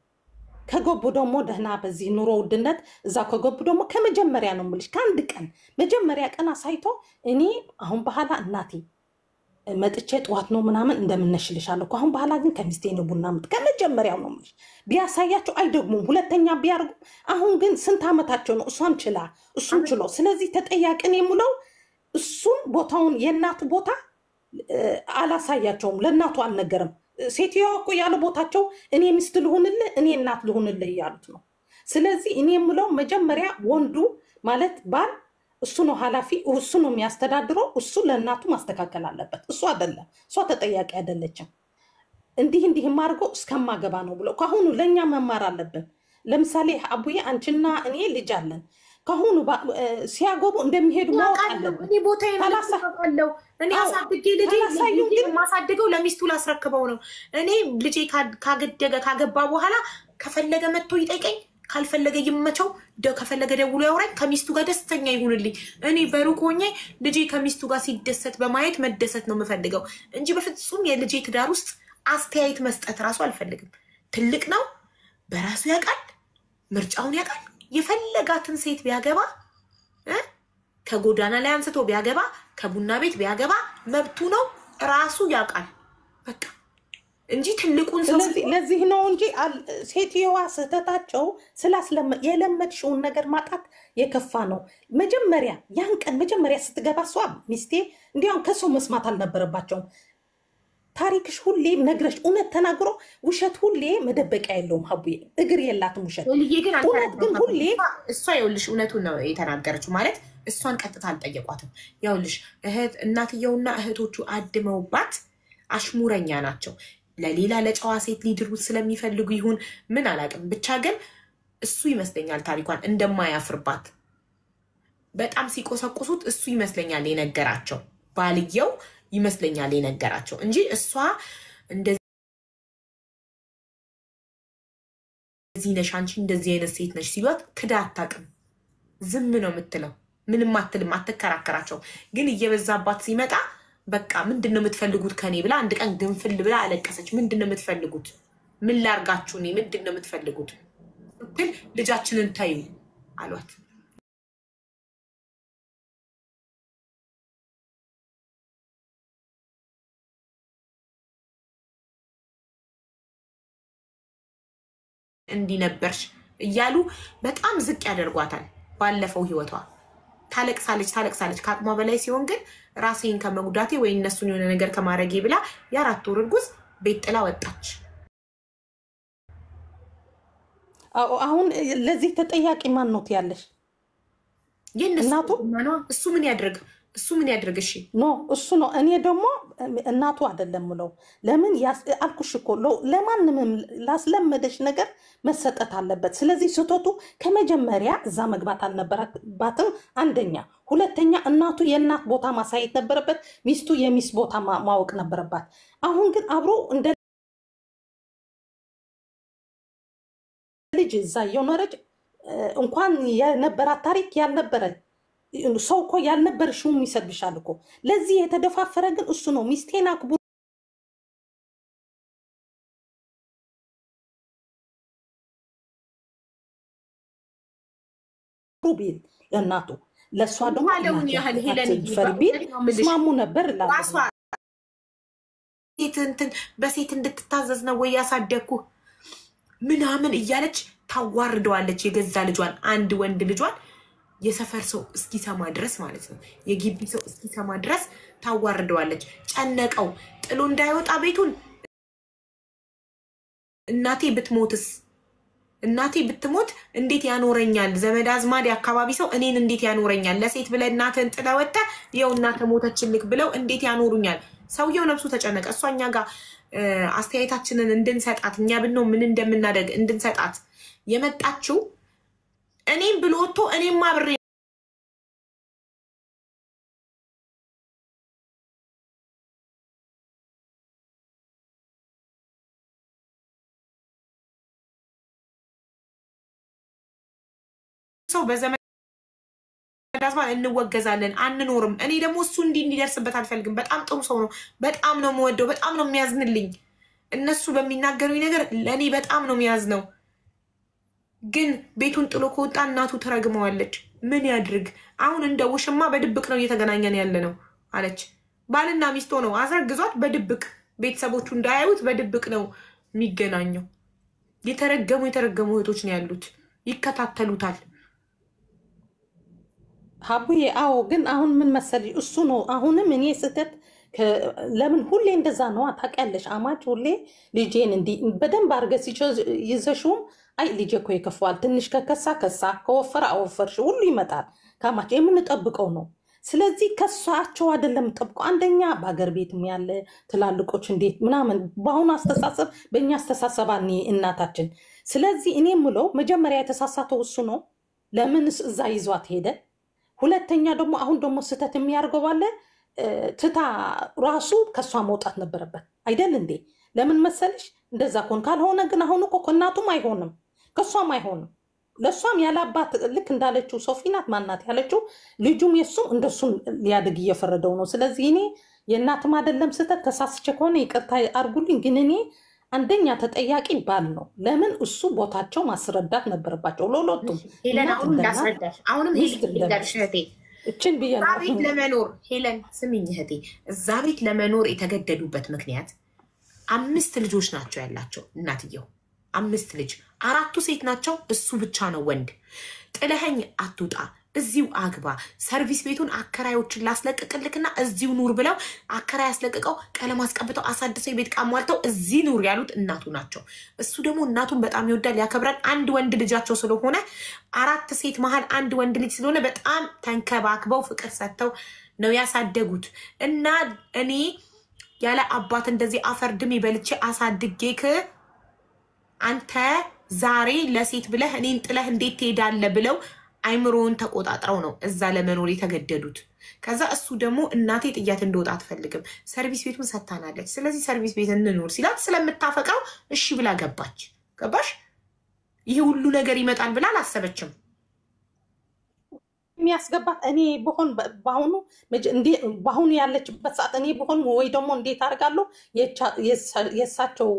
ከገቡ ደግሞ ደህና በዚህ ኑሮ ውድነት እዛ ከገቡ ደግሞ ከመጀመሪያ ነው ምልሽ ከአንድ ቀን መጀመሪያ ቀን አሳይቶ እኔ አሁን በኋላ እናቴ መጥቼ ጠዋት ነው ምናምን እንደምነሽልሻለሁ አሁን በኋላ ግን ከሚስቴ ነው ቡና ምጥ ከመጀመሪያው ነው ምልሽ ቢያሳያቸው አይደግሙም ሁለተኛ ቢያርጉ አሁን ግን ስንት ዓመታቸው ነው እሷም ችላ እሱም ችሎ ስለዚህ ተጠያቅን የሙለው እሱን ቦታውን የእናቱ ቦታ አላሳያቸውም ለእናቱ አልነገርም ሴትዮዋ እኮ ያለ ቦታቸው እኔ ሚስት ልሁንልህ እኔ እናት ልሁንልህ ያሉት ነው ስለዚህ እኔ የምለው መጀመሪያ ወንዱ ማለት ባል እሱ ነው ኃላፊ እሱ ነው የሚያስተዳድረው እሱ ለእናቱ ማስተካከል አለበት እሱ አይደለም እሷ ተጠያቂ አይደለችም እንዲህ ማርጎ እስከማገባ ነው ብሎ ካሁኑ ለኛ መማር አለብን ለምሳሌ አቡዬ አንቺና እኔ ልጅ አለን ካሁኑ ሲያጎቡ እንደሚሄዱ ማወቅ አለብን እኔ ቦታዬን አላሳቀለው እኔ አሳድጌ ልጄ ማሳደገው ለሚስቱ ላስረክበው ነው እኔ ልጄ ካገባ በኋላ ከፈለገ መጥቶ ይጠይቀኝ ካልፈለገ ይመቸው ከፈለገ ደውሎ ያወራኝ ከሚስቱ ጋር ደስተኛ ይሁንልኝ እኔ በሩቅ ሆኜ ልጄ ከሚስቱ ጋር ሲደሰት በማየት መደሰት ነው የምፈልገው እንጂ በፍጹም የልጄ ትዳር ውስጥ አስተያየት መስጠት ራሱ አልፈልግም ትልቅ ነው በራሱ ያውቃል ምርጫውን ያውቃል የፈለጋትን ሴት ቢያገባ ከጎዳና ላይ አንስቶ ቢያገባ ከቡና ቤት ቢያገባ መብቱ ነው ራሱ ያውቃል በቃ እንጂ ትልቁን ሰው ለዚህ ነው እንጂ ሴትዮዋ ስህተታቸው የለመድሽውን ነገር ማጣት የከፋ ነው መጀመሪያ ያን ቀን መጀመሪያ ስትገባ እሷ ሚስቴ እንዲያውም ከሰው መስማት አልነበረባቸውም ታሪክሽ ሁሌ ነግረሽ እውነት ተናግሮ ውሸት ሁሌ መደበቂያ የለውም ሀቡዬ እግር የላትም ውሸት እውነት ግን ሁሌ እሷ ይኸውልሽ እውነቱን ነው የተናገረችው ማለት እሷን ቀጥታ አልጠየቋትም ይኸውልሽ እናትየውና እህቶቹ አድመውባት አሽሙረኛ ናቸው ለሌላ ለጨዋ ሴት ሊድሩት ስለሚፈልጉ ይሁን ምን አላውቅም ብቻ ግን እሱ ይመስለኛል ታሪኳን እንደማያፍርባት በጣም ሲቆሰቁሱት እሱ ይመስለኛል የነገራቸው ባልየው ይመስለኛል የነገራቸው እንጂ እሷ እንደዚህ ነሽ አንቺ እንደዚህ አይነት ሴት ነሽ ሲሏት ክዳ አታውቅም ዝም ነው የምትለው ምንም አትልም አትከራከራቸው ግን እየበዛባት ሲመጣ በቃ ምንድነው የምትፈልጉት ከኔ ብላ አንድ ቀን ግንፍል ብላ አለቀሰች ምንድነው የምትፈልጉት ምን ላርጋችሁ እኔ ምንድነው የምትፈልጉት ግን ልጃችንን ታዩ አሏት እንዲነበርሽ እያሉ በጣም ዝቅ ያደርጓታል ባለፈው ህይወቷ ታለቅሳለች ከአቅሟ በላይ ሲሆን ግን ራሴን ከመጉዳቴ ወይ እነሱን የሆነ ነገር ከማረጌ ብላ ያ4 ወር እርጉዝ ቤት ጥላ ወጣች አሁን ለዚህ ተጠያቂ ማን ነው ያለሽ የነሱ እሱ ምን ያድርግ እሺ ኖ እሱ ነው እኔ ደግሞ እናቱ አይደለም ነው ለምን አልኩሽ እኮ ለማንም ላስለመደሽ ነገር መሰጠት አለበት ስለዚህ ስህተቱ ከመጀመሪያ እዛ መግባት አልነበረባትም አንደኛ ሁለተኛ እናቱ የእናት ቦታ ማሳየት ነበረበት ሚስቱ የሚስት ቦታ ማወቅ ነበረባት አሁን ግን አብሮ እንደ ልጅ እዛ የኖረች እንኳን የነበራት ታሪክ ያልነበረ ሰው እኮ ያልነበርሽው ይሰድብሻል እኮ ለዚህ የተደፋፈረ ግን እሱ ነው ሚስቴን አክብሩ ቢል ለእናቱ ለእሷ ደግሞ ስማሙ ነበር በሴት እንድትታዘዝ ነው ወይ ያሳደግኩ ምናምን እያለች ታዋርደዋለች የገዛ ልጇን አንድ ወንድ ልጇን የሰፈር ሰው እስኪሰማ ድረስ ማለት ነው የግቢ ሰው እስኪሰማ ድረስ ታዋርደዋለች ጨነቀው ጥሎ እንዳይወጣ ቤቱን እናቴ ብትሞት እንዴት ያኖረኛል ዘመድ አዝማድ አካባቢ ሰው እኔን እንዴት ያኖረኛል ለሴት ብለ እናተን ጥለወጣ ይኸው እናተ ሞተችልክ ብለው እንዴት ያኖሩኛል ሰውየው ነፍሱ ተጨነቀ እሷኛ ጋር አስተያየታችንን እንድንሰጣት እኛ ብንው ምን እንደምናደርግ እንድንሰጣት የመጣችው እኔም ብሎቶ እኔም አብሬ ሰው በዘመን ዳስማን እንወገዛለን አንኖርም። እኔ ደግሞ እሱ እንዲደርስበት አልፈልግም። በጣም ጥሩ ሰው ነው። በጣም ነው የምወደው። በጣም ነው የሚያዝንልኝ። እነሱ በሚናገሩኝ ነገር ለእኔ በጣም ነው የሚያዝነው። ግን ቤቱን ጥሎ ከወጣ እናቱ ትረግመዋለች። ምን ያድርግ? አሁን እንደ ውሽማ በድብቅ ነው እየተገናኘን ያለ ነው አለች። ባልና ሚስቶ ነው አስረግዟት በድብቅ ቤተሰቦቹ እንዳያዩት በድብቅ ነው የሚገናኘው። የተረገሙ እህቶች ነው ያሉት፣ ይከታተሉታል። ሀቡዬ አዎ፣ ግን አሁን ምን መሰለኝ እሱ ነው አሁንም እኔ ስህተት ለምን ሁሌ እንደዛ ነው ታውቂያለሽ። አማች ሁሌ ልጄን እንዲህ በደንብ አድርገሽ ይዘሽውም አይ ልጄ እኮ ይከፋዋል ትንሽ ከከሳ ከወፈረ አወፈርሽ ሁሉ ይመጣል። ከአማች የምንጠብቀው ነው። ስለዚህ ከሷቸው አይደለም ጠብቀው። አንደኛ በሀገር ቤትም ያለ ትላልቆች እንዴት ምናምን በአሁኑ አስተሳሰብ በእኛ አስተሳሰብ እናታችን። ስለዚህ እኔ የምለው መጀመሪያ የተሳሳተው እሱ ነው። ለምን እዛ ይዟት ሄደ? ሁለተኛ ደግሞ አሁን ደግሞ ስህተት የሚያደርገው ባለ ትታ ራሱ ከሷ መውጣት ነበረበት አይደል እንዴ? ለምን መሰልሽ እንደዛ ኮን ካልሆነ ግን አሁን እኮ ከእናቱም አይሆንም ከሷም አይሆንም። ለሷም ያለ አባት ልክ እንዳለችው ሶፊናት ማናት ያለችው ልጁም የሱም እንደሱም ሊያድግ እየፈረደው ነው። ስለዚህ እኔ የእናትም አይደለም ስህተት ተሳስቼ ከሆነ ይቅርታ አድርጉልኝ። ግን እኔ አንደኛ ተጠያቂ ባል ነው። ለምን እሱ ቦታቸው ማስረዳት ነበረባቸው ለሁለቱም። ሄለን አሁን እንዳስረዳሽ አሁንም እህቴ እችን ብዬ ቤት ለመኖር ሄለን ስሚኝ እህቴ፣ እዛ ቤት ለመኖር የተገደዱበት ምክንያት 5 ልጆች ናቸው ያላቸው እናትየው። 5 ልጅ 4ቱ ሴት ናቸው፣ እሱ ብቻ ነው ወንድ። ጥለኸኝ አትውጣ፣ እዚሁ አግባ፣ ሰርቪስ ቤቱን አከራዮችን ላስለቅቅልክና እዚሁ ኑር ብለው አከራይ ያስለቅቀው ቀለም አስቀብተው አሳድሰው ቤት ቃሟልተው እዚህ ኑር ያሉት እናቱ ናቸው። እሱ ደግሞ እናቱን በጣም ይወዳል ያከብራል። አንድ ወንድ ልጃቸው ስለሆነ 4 ሴት መሀል አንድ ወንድ ልጅ ስለሆነ በጣም ተንከባክበው ፍቅር ሰጥተው ነው ያሳደጉት። እና እኔ ያለ አባት እንደዚህ አፈር ድሜ በልቼ አሳድጌክ አንተ ዛሬ ለሴት ብለህ እኔን ጥለህ እንዴት ትሄዳለህ ብለው አይምሮውን ተቆጣጥረው ነው እዛ ለመኖር የተገደዱት። ከዛ እሱ ደግሞ እናቴ ጥያት እንደወጣ አትፈልግም፣ ሰርቪስ ቤቱን ሰታናለች፣ ስለዚህ ሰርቪስ ቤት እንኖር ሲላት ስለምታፈቅረው እሺ ብላ ገባች። ገባሽ? ይሄ ሁሉ ነገር ይመጣል ብላ አላሰበችም። የሚያስገባት እኔ በሆን በአሁኑ ያለችበት ሰዓት እኔ በሆን ወይ ደግሞ እንዴት አድርጋለሁ የእሳቸው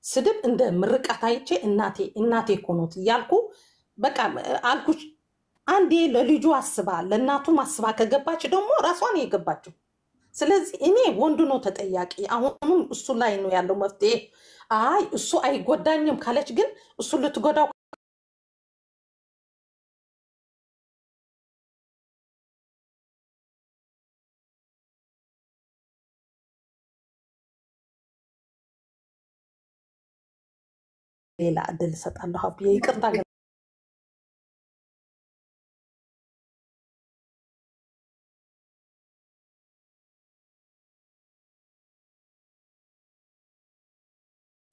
ስድብ እንደ ምርቃት አይቼ እናቴ እኮ ነው እያልኩ በቃ አልኩሽ። አንዴ ለልጁ አስባ ለእናቱም አስባ ከገባች ደግሞ ራሷን የገባችው። ስለዚህ እኔ ወንዱ ነው ተጠያቂ። አሁንም እሱ ላይ ነው ያለው መፍትሄ። አይ እሱ አይጎዳኝም ካለች ግን እሱ ልትጎዳው ሌላ እድል እሰጣለሁ። ሀብዬ ይቅርታ ግን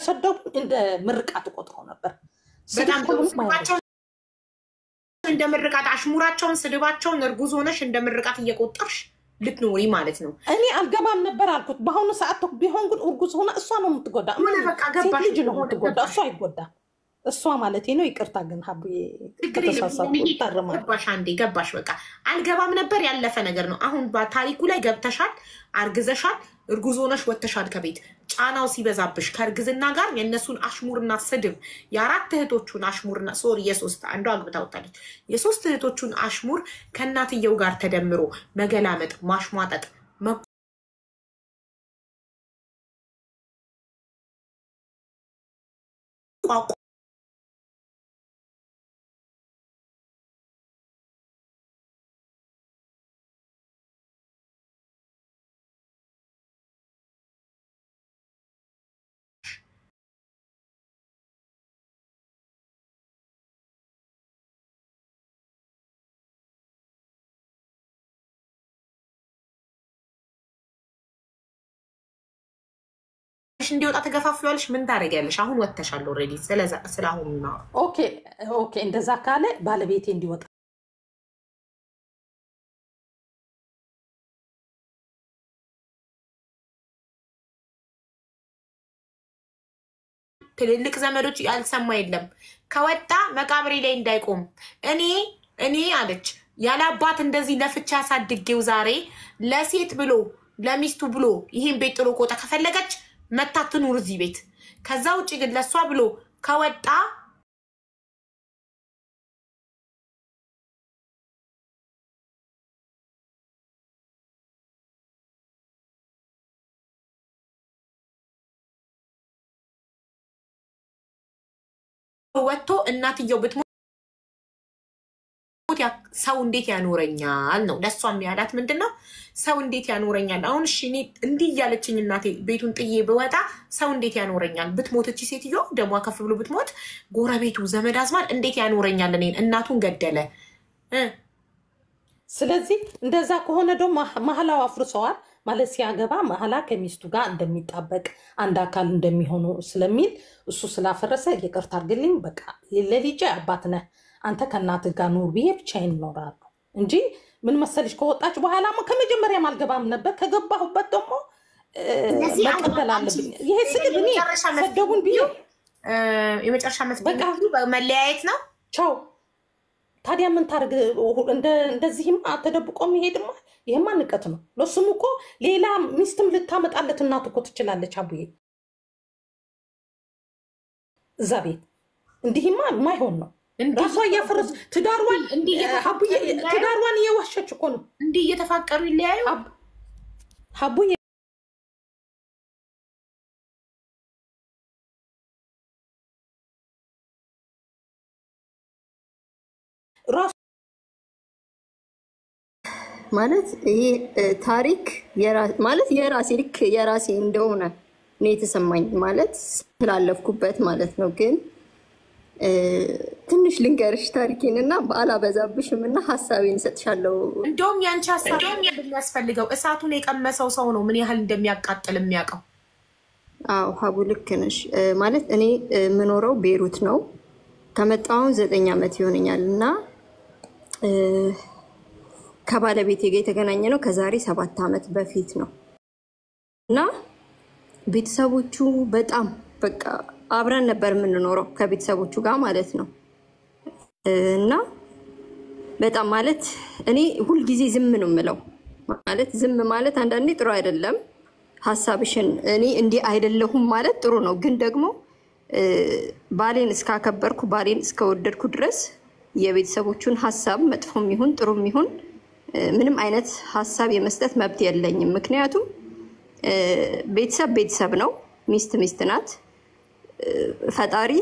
ሰደቡ እንደ ምርቃት ቆጥረው ነበር። በጣም እንደ ምርቃት አሽሙራቸውን፣ ስድባቸውን እርጉዝ ሆነሽ እንደ ምርቃት እየቆጠርሽ ልትኖሪ ማለት ነው። እኔ አልገባም ነበር አልኩት። በአሁኑ ሰዓት ቢሆን ግን እርጉዝ ሆና እሷ ነው የምትጎዳ፣ ሴት ልጅ ነው የምትጎዳ፣ እሷ አይጎዳም። እሷ ማለት ነው። ይቅርታ ግን ሀብዬ ከተሳሳትኩ ይታረማል። ገባሽ? አንዴ ገባሽ። በቃ አልገባም ነበር ያለፈ ነገር ነው። አሁን በታሪኩ ላይ ገብተሻል፣ አርግዘሻል፣ እርጉዝ ሆነሽ ወጥተሻል ከቤት። ጫናው ሲበዛብሽ ከእርግዝና ጋር የእነሱን አሽሙርና ስድብ የ4 እህቶቹን አሽሙርና ሶሪ የ3 አንዷ አግብታ ወጣለች። የ3 እህቶቹን አሽሙር ከእናትየው ጋር ተደምሮ መገላመጥ፣ ማሽሟጠጥ እንዲወጣ ተገፋፍያለሽ። ምን ታደርጊያለሽ? አሁን ወጥተሻል ኦልሬዲ። ስለአሁን ነው። ኦኬ እንደዛ ካለ ባለቤቴ እንዲወጣ ትልልቅ ዘመዶች ያልሰማ የለም። ከወጣ መቃብሬ ላይ እንዳይቆም እኔ አለች ያለ አባት እንደዚህ ለፍቻ ሳድጌው ዛሬ ለሴት ብሎ ለሚስቱ ብሎ ይሄን ቤት ጥሎ ቆጣ ከፈለገች መታ ትኑር እዚህ ቤት። ከዛ ውጪ ግን ለሷ ብሎ ከወጣ ወጥቶ እናትየው ብትሞት ሰው እንዴት ያኖረኛል ነው ለሷም ያላት ምንድነው ሰው እንዴት ያኖረኛል አሁን እሺ እኔ እንዲህ ያለችኝ እናቴ ቤቱን ጥዬ በወጣ ሰው እንዴት ያኖረኛል ብትሞት እቺ ሴትዮ ደሟ ከፍ ብሎ ብትሞት ጎረቤቱ ዘመድ አዝማድ እንዴት ያኖረኛል እኔን እናቱን ገደለ ስለዚህ እንደዛ ከሆነ ደግሞ መሐላው አፍርሰዋል ማለት ሲያገባ መሐላ ከሚስቱ ጋር እንደሚጣበቅ አንድ አካል እንደሚሆኑ ስለሚል እሱ ስላፈረሰ ይቅርታ አድርግልኝ በቃ ለልጄ አባት ነህ አንተ ከናት ጋር ኑር ብዬ ብቻዬን እኖራለሁ እንጂ ምን መሰልሽ ከወጣች በኋላ ከመጀመሪያ ማልገባም ነበር ከገባሁበት ደግሞ መቀበል አለብኝ ይሄ ስድብ እኔ ሰደቡን ብዬ የመጨረሻ መፍትሄ መለያየት ነው ቻው ታዲያ ምን ታርግ እንደዚህማ ተደብቆ መሄድማ ይሄማ ንቀት ነው ለሱም እኮ ሌላ ሚስትም ልታመጣለት እናቱ እኮ ትችላለች አቡዬ እዛ ቤት እንዲህማ ማይሆን ነው ራሷ ያፈረስ ትዳርዋን አቡዬ ትዳርዋን እየዋሸች እኮ ነው እንዲህ እየተፋቀሩ ይለያዩ አቡዬ ማለት ይሄ ታሪክ ማለት የራሴ ልክ የራሴ እንደሆነ ነው የተሰማኝ ማለት ስላለፍኩበት ማለት ነው ግን ትንሽ ልንገርሽ ታሪኬንና ባላበዛብሽምና ሐሳቤን ሰጥሻለሁ እንደውም ያንቺ ሐሳብ እንደሚያስፈልገው እሳቱን የቀመሰው ሰው ነው ምን ያህል እንደሚያቃጥል የሚያውቀው አዎ ሀቡ ልክ ነሽ ማለት እኔ ምኖረው ቤሩት ነው ከመጣሁ 9 ዓመት ይሆነኛልና ከባለቤቴ ጋር የተገናኘ ነው ከዛሬ 7 ዓመት በፊት ነው እና ቤተሰቦቹ በጣም በቃ አብረን ነበር የምንኖረው ከቤተሰቦቹ ጋር ማለት ነው እና በጣም ማለት እኔ ሁሉ ጊዜ ዝም ነው የምለው ማለት ዝም ማለት አንዳንዴ ጥሩ አይደለም ሐሳብሽን እኔ እንዲ አይደለሁም ማለት ጥሩ ነው ግን ደግሞ ባሌን እስካከበርኩ ባሌን እስከወደድኩ ድረስ የቤተሰቦቹን ሐሳብ መጥፎም ይሁን ጥሩም ይሁን ምንም አይነት ሐሳብ የመስጠት መብት የለኝም ምክንያቱም ቤተሰብ ነው ሚስት ናት ፈጣሪ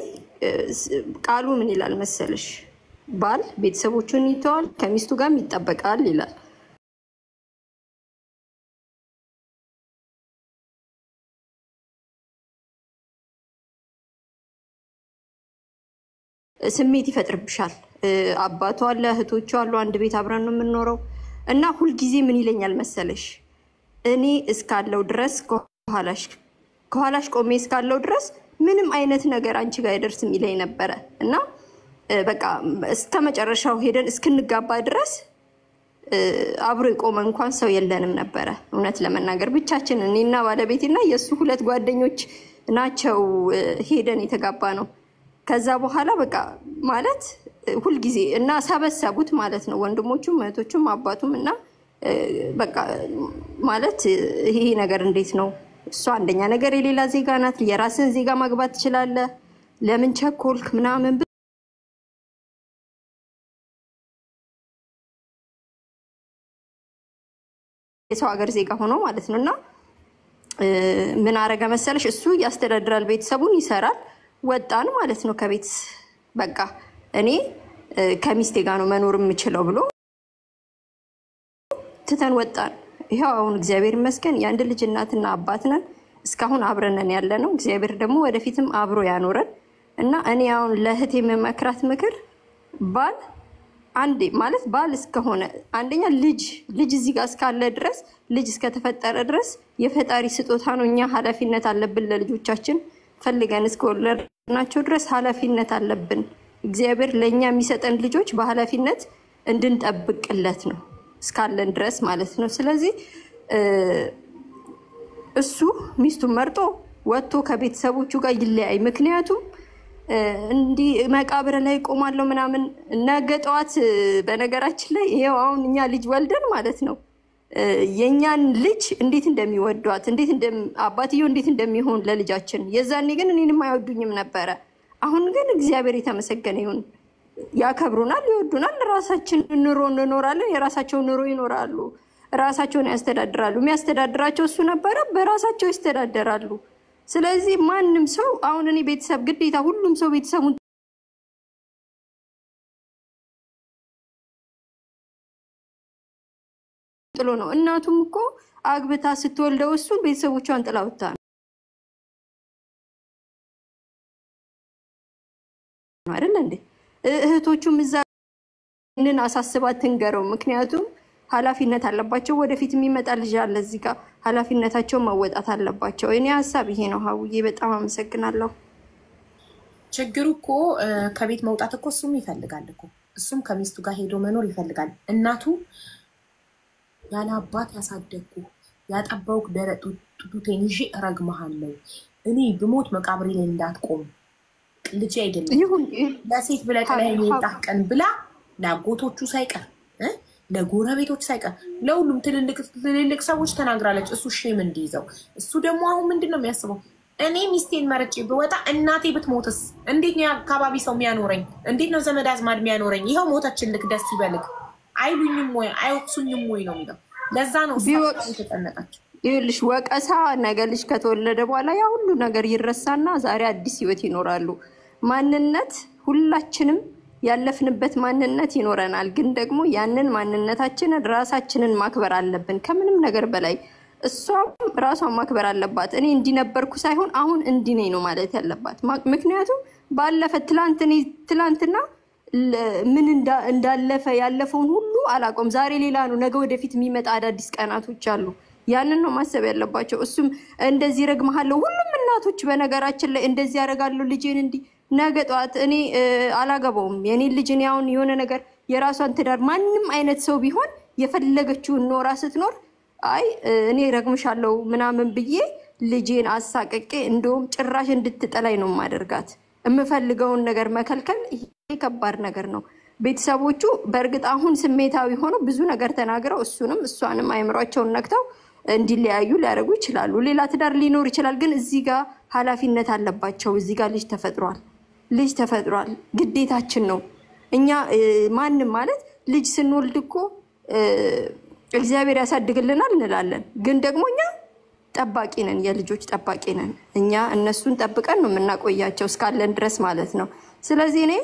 ቃሉ ምን ይላል መሰለሽ ባል ቤተሰቦቹን ይተዋል ከሚስቱ ጋር ይጣበቃል ይላል ስሜት ይፈጥርብሻል አባቷ አለ እህቶቹ አሉ አንድ ቤት አብረን ነው የምንኖረው እና ሁሉ ጊዜ ምን ይለኛል መሰለሽ እኔ እስካለው ድረስ ከኋላሽ ቆሜ እስካለው ድረስ ምንም አይነት ነገር አንቺ ጋር አይደርስም ይለኝ ነበር እና በቃ እስከመጨረሻው ሄደን እስክንጋባ ድረስ አብሮ የቆመ እንኳን ሰው የለንም ነበር እውነት ለመናገር ብቻችን እኔና ባለቤቴና የሱ ሁለት ጓደኞች ናቸው ሄደን የተጋባ ነው ከዛ በኋላ በቃ ማለት ሁሉ ጊዜ እና ሰበሰቡት ማለት ነው ወንድሞቹም እህቶቹም አባቱም እና በቃ ማለት ይሄ ነገር እንዴት ነው እሷ አንደኛ ነገር የሌላ ዜጋ ናት የራስን ዜጋ ማግባት ይችላል ለምን ቸኮልክ ምናምን የሰው ሀገር ዜጋ ሆኖ ማለት ነውና ምን አረጋ መሰለሽ እሱ ያስተዳድራል ቤተሰቡን ይሰራል ወጣን ማለት ነው ከቤት በቃ እኔ ከሚስቴ ጋር ነው መኖር የምችለው ብሎ ትተን ወጣን ይሄው አሁን እግዚአብሔር ይመስገን ያንድ ልጅ እናትና አባት ነን እስካሁን አብረን ያለነው እግዚአብሔር ደግሞ ወደፊትም አብሮ ያኖረን እና እኔ አሁን ለህቴ መመክራት ምክር ባል አንዴ ማለት ባል እስከሆነ አንደኛ ልጅ እዚህ ጋር እስካለ ድረስ ልጅ እስከተፈጠረ ድረስ የፈጣሪ ስጦታ ነው እኛ ኃላፊነት አለብን ለልጆቻችን ፈልገን እስከወለድናቸው ድረስ ኃላፊነት አለብን እግዚአብሔር ለኛ የሚሰጠን ልጆች በኃላፊነት እንድንጠብቅለት ነው እስካለን ድረስ ማለት ነው ስለዚህ እሱ ሚስቱን መርጦ ወጥቶ ከቤተሰቦቹ ጋር ይለያይ ምክንያቱም እንዲህ መቃብር ላይ ቆማለሁ ምናምን ነገ ጠዋት በነገራችን ላይ ይሄው አሁን እኛ ልጅ ወልደን ማለት ነው የኛን ልጅ እንዴት እንደሚወዷት አባትየው እንዴት እንደሚሆን ለልጃችን የዛኔ ግን እኔንም አይወዱኝም ነበረ። አሁን ግን እግዚአብሔር የተመሰገነ ይሁን ያከብሩናል፣ ይወዱናል። ራሳችን ኑሮ እንኖራለን፣ የራሳቸው ኑሮ ይኖራሉ፣ ራሳቸውን ያስተዳድራሉ። የሚያስተዳድራቸው እሱ ነበረ፣ በራሳቸው ይስተዳደራሉ። ስለዚህ ማንም ሰው አሁን እኔ ቤተሰብ ግዴታ ሁሉም ሰው ቤተሰቡን ጥሎ ነው። እናቱም እኮ አግብታ ስትወልደው እሱ ቤተሰቦቿን ጥላ ወጣ ነው አይደል እንዴ? እህቶቹም እዛ እነን አሳስባት ትንገረው። ምክንያቱም ኃላፊነት አለባቸው። ወደፊት የሚመጣ ልጅ አለ እዚህ ጋር ኃላፊነታቸው መወጣት አለባቸው። እኔ ሐሳብ ይሄ ነው። ሀውዬ በጣም አመሰግናለሁ። ችግሩ እኮ ከቤት መውጣት እኮ እሱም ይፈልጋል እኮ እሱም ከሚስቱ ጋር ሄዶ መኖር ይፈልጋል። እናቱ ያለ አባት ያሳደግኩ ያጠባውክ ደረቱ ጡቴን ይዤ እረግምሃለሁ እኔ ብሞት መቃብሬ ላይ እንዳትቆም ልጅ አይደለም ይሁን ለሴት ብለህ ላይ የጣቀን ብላ ለአጎቶቹ ሳይቀር ለጎረቤቶች ሳይቀር ለሁሉም ትልልቅ ሰዎች ተናግራለች። እሱ ሼም እንዲይዘው እሱ ደግሞ አሁን ምንድነው የሚያስበው? እኔ ሚስቴን መርጬ ብወጣ እናቴ ብትሞትስ እንዴት ነው አካባቢ ሰው የሚያኖረኝ? እንዴት ነው ዘመድ አዝማድ የሚያኖረኝ? ይሄው ሞተችልክ ደስ ይበልክ አይሉኝም ወይ አይወቅሱኝም ወይ ነው የሚለው። ለዛ ነው ተጠነቃቸው። ይልሽ ወቀሳ ነገ ልጅ ከተወለደ በኋላ ያ ሁሉ ነገር ይረሳና ዛሬ አዲስ ህይወት ይኖራሉ። ማንነት ሁላችንም ያለፍንበት ማንነት ይኖረናል። ግን ደግሞ ያንን ማንነታችንን ራሳችንን ማክበር አለብን ከምንም ነገር በላይ። እሷም ራሷን ማክበር አለባት። እኔ እንዲነበርኩ ሳይሆን አሁን እንዲነኝ ነው ማለት ያለባት። ምክንያቱም ባለፈ ትላንትና ምን እንዳለፈ ያለፈውን ሁሉ አላቆም። ዛሬ ሌላ ነው፣ ነገ ወደፊት የሚመጣ አዳዲስ ቀናቶች አሉ። ያንን ነው ማሰብ ያለባቸው። እሱም እንደዚህ ረግመሃለሁ። ሁሉም እናቶች በነገራችን ላይ እንደዚህ ያደርጋሉ ልጄን እንዲህ ነገ ጠዋት እኔ አላገባውም የኔን ልጅ እኔ አሁን የሆነ ነገር የራሷን ትዳር ማንም አይነት ሰው ቢሆን የፈለገችውን ኖራ ስትኖር አይ እኔ ረግምሻለሁ ምናምን ብዬ ልጄን አሳቀቄ እንደውም ጭራሽ እንድትጠላኝ ነው ማደርጋት። የምፈልገውን ነገር መከልከል ይሄ ከባድ ነገር ነው። ቤተሰቦቹ በእርግጥ አሁን ስሜታዊ ሆኖ ብዙ ነገር ተናግረው እሱንም እሷንም አይምሯቸውን ነክተው እንዲለያዩ ሊያደርጉ ይችላሉ። ሌላ ትዳር ሊኖር ይችላል። ግን እዚህ ጋር ኃላፊነት አለባቸው። እዚህ ጋር ልጅ ተፈጥሯል፣ ግዴታችን ነው። እኛ ማንም ማለት ልጅ ስንወልድ እኮ እግዚአብሔር ያሳድግልናል እንላለን። ግን ደግሞ እኛ ጠባቂ ነን፣ የልጆች ጠባቂ ነን። እኛ እነሱን ጠብቀን ነው የምናቆያቸው እስካለን ድረስ ማለት ነው። ስለዚህ እኔ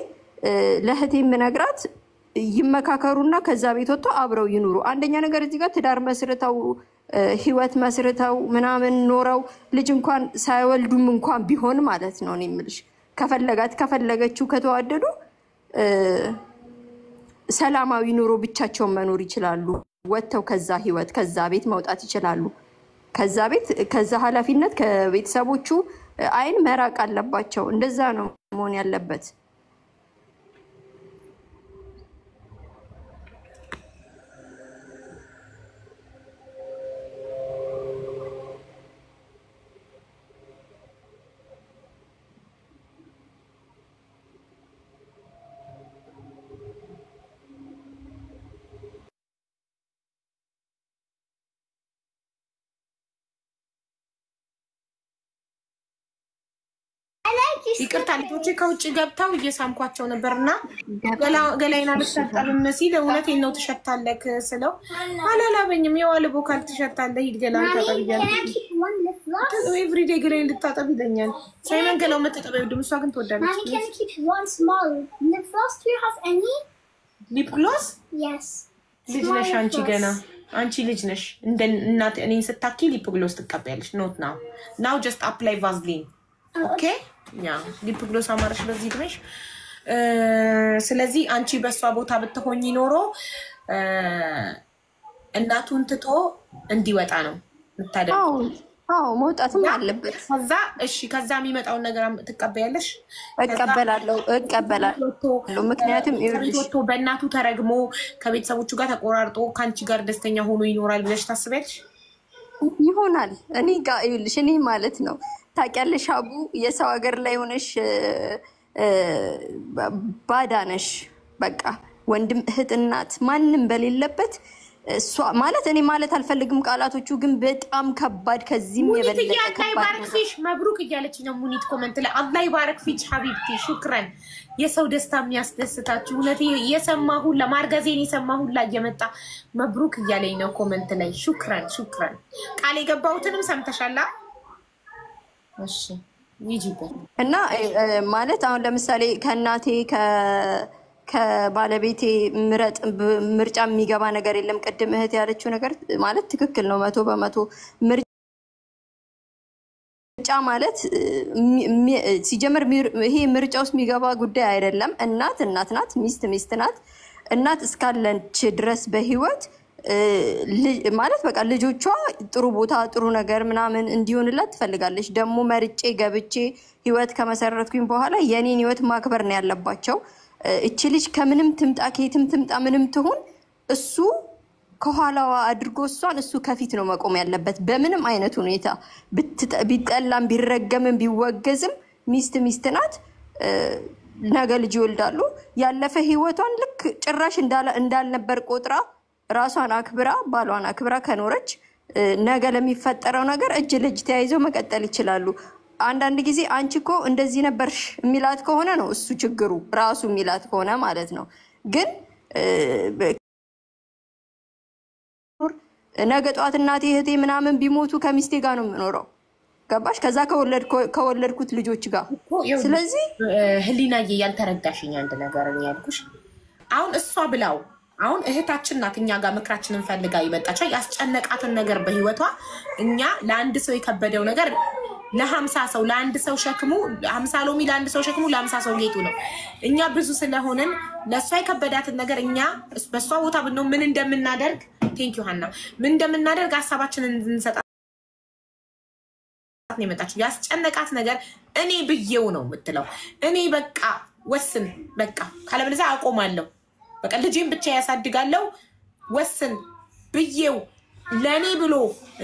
ለእህቴ የምነግራት ይመካከሩና ከዛ ቤት ወጥቶ አብረው ይኑሩ። አንደኛ ነገር እዚህ ጋር ትዳር መስርተው ህይወት መስርተው ምናምን ኖረው ልጅ እንኳን ሳይወልዱም እንኳን ቢሆን ማለት ነው እኔ የምልሽ ከፈለገችው ከተዋደዱ ሰላማዊ ኑሮ ብቻቸውን መኖር ይችላሉ። ወጥተው ከዛ ህይወት ከዛ ቤት መውጣት ይችላሉ። ከዛ ኃላፊነት ከቤተሰቦቹ አይን መራቅ አለባቸው። እንደዛ ነው መሆን ያለበት። ይቅርታ ልጆቼ ከውጭ ገብተው እየሳምኳቸው ነበርና ገላይና ልታጠብም ሲል እውነቴን ነው ትሸታለክ ስለው አላላበኝም። የዋለ ቦካል ትሸታለህ ሂድ ገላን ታጠብ እያልኩት ኤቭሪዴ ገላይን ልታጠብ ይለኛል። ሳይመን ገላው መታጠብ ይወድም። እሷ ግን ትወዳለች። ሊፕ ግሎስ ልጅ ነሽ አንቺ ገና አንቺ ልጅ ነሽ። እንደ እናት እኔን ስታኪ ሊፕ ግሎስ ትቀበያለሽ። ኖት ናው ጀስት አፕላይ ቫዝሊን ኦኬ ያ ሊፕ ግሎስ አማራሽ በዚህ ድረሽ። ስለዚህ አንቺ በሷ ቦታ ብትሆኚ ኖሮ እናቱን ትቶ እንዲወጣ ነው የምታደርገው። አዎ መውጣትም አለበት። ከዛ የሚመጣውን ነገር ትቀበያለሽ? እቀበላለሁ። ምክንያቱም ወጥቶ በእናቱ ተረግሞ ከቤተሰቦቹ ጋር ተቆራርጦ ከአንቺ ጋር ደስተኛ ሆኖ ይኖራል ብለሽ ታስቢያለሽ? ይሆናል። እኔ ጋር ይኸውልሽ እኔ ማለት ነው ታውቂያለሽ አቡ የሰው ሀገር ላይ ሆነሽ ባዳነሽ በቃ ወንድም እህት እናት ማንም በሌለበት እሷ ማለት እኔ ማለት አልፈልግም ቃላቶቹ ግን በጣም ከባድ ከዚህም የበለጠ ከባድ ነው። ባርክፊሽ መብሩክ እያለች ነው ሙኒት ኮሜንት ላይ አላህ ይባርክፊሽ ሐቢብቲ ሹክራን የሰው ደስታ የሚያስደስታችሁ እውነት የሰማሁ ለማርጋዜን የሰማሁ እየመጣ መብሩክ እያለኝ ነው ኮሜንት ላይ ሹክራን ቃል የገባሁትንም ሰምተሻላ እሺ ይጂበት እና ማለት አሁን ለምሳሌ ከእናቴ ከባለቤቴ ምርጫ የሚገባ ነገር የለም። ቀደም እህት ያለችው ነገር ማለት ትክክል ነው 100% ምርጫ ማለት ሲጀምር ይሄ ምርጫ ውስጥ የሚገባ ጉዳይ አይደለም። እናት ናት፣ ሚስት ናት። እናት እስካለች ድረስ በህይወት ማለት በቃ ልጆቿ ጥሩ ቦታ ጥሩ ነገር ምናምን እንዲሆንላት ትፈልጋለች። ደግሞ መርጬ ገብቼ ህይወት ከመሰረትኩኝ በኋላ የኔን ህይወት ማክበር ነው ያለባቸው። እቺ ልጅ ከምንም ትምጣ ከየትም ትምጣ ምንም ትሁን እሱ ከኋላዋ አድርጎ እሷን እሱ ከፊት ነው መቆም ያለበት በምንም አይነት ሁኔታ ቢጠላም ቢረገምም ቢወገዝም ሚስት ናት። ነገ ልጅ ይወልዳሉ። ያለፈ ህይወቷን ልክ ጭራሽ እንዳልነበር ቆጥራ ራሷን አክብራ ባሏን አክብራ ከኖረች ነገ ለሚፈጠረው ነገር እጅ ለእጅ ተያይዘው መቀጠል ይችላሉ። አንዳንድ ጊዜ አንቺ እኮ እንደዚህ ነበርሽ የሚላት ከሆነ ነው እሱ ችግሩ ራሱ የሚላት ከሆነ ማለት ነው። ግን ነገ ጧት እናቴ እህቴ ምናምን ቢሞቱ ከሚስቴ ጋር ነው የምኖረው ገባሽ? ከዛ ከወለድኩት ልጆች ጋር ስለዚህ ህሊናዬ ያልተረዳሽኝ አንድ ነገር ነው ያልኩሽ። አሁን እሷ ብላው አሁን እህታችን ናት እኛ ጋር ምክራችንን ፈልጋ ይመጣቻው ያስጨነቃትን ነገር በህይወቷ እኛ ለአንድ ሰው የከበደው ነገር ለ50 ሰው ለአንድ ሰው ሸክሙ 50 ሎሚ ለአንድ ሰው ሸክሙ ለ50 ሰው ጌጡ ነው። እኛ ብዙ ስለሆነን ለሷ የከበዳትን ነገር እኛ በሷ ቦታ ብንው ምን እንደምናደርግ ቴንክ ዩ ሃና ምን እንደምናደርግ ሐሳባችንን እንሰጣ ነው የመጣችው። ያስጨነቃት ነገር እኔ ብዬው ነው የምትለው። እኔ በቃ ወስን በቃ ካለበለዚያ አቆማለሁ በቃ ልጄን ብቻ ያሳድጋለሁ ወስን ብዬው ለኔ ብሎ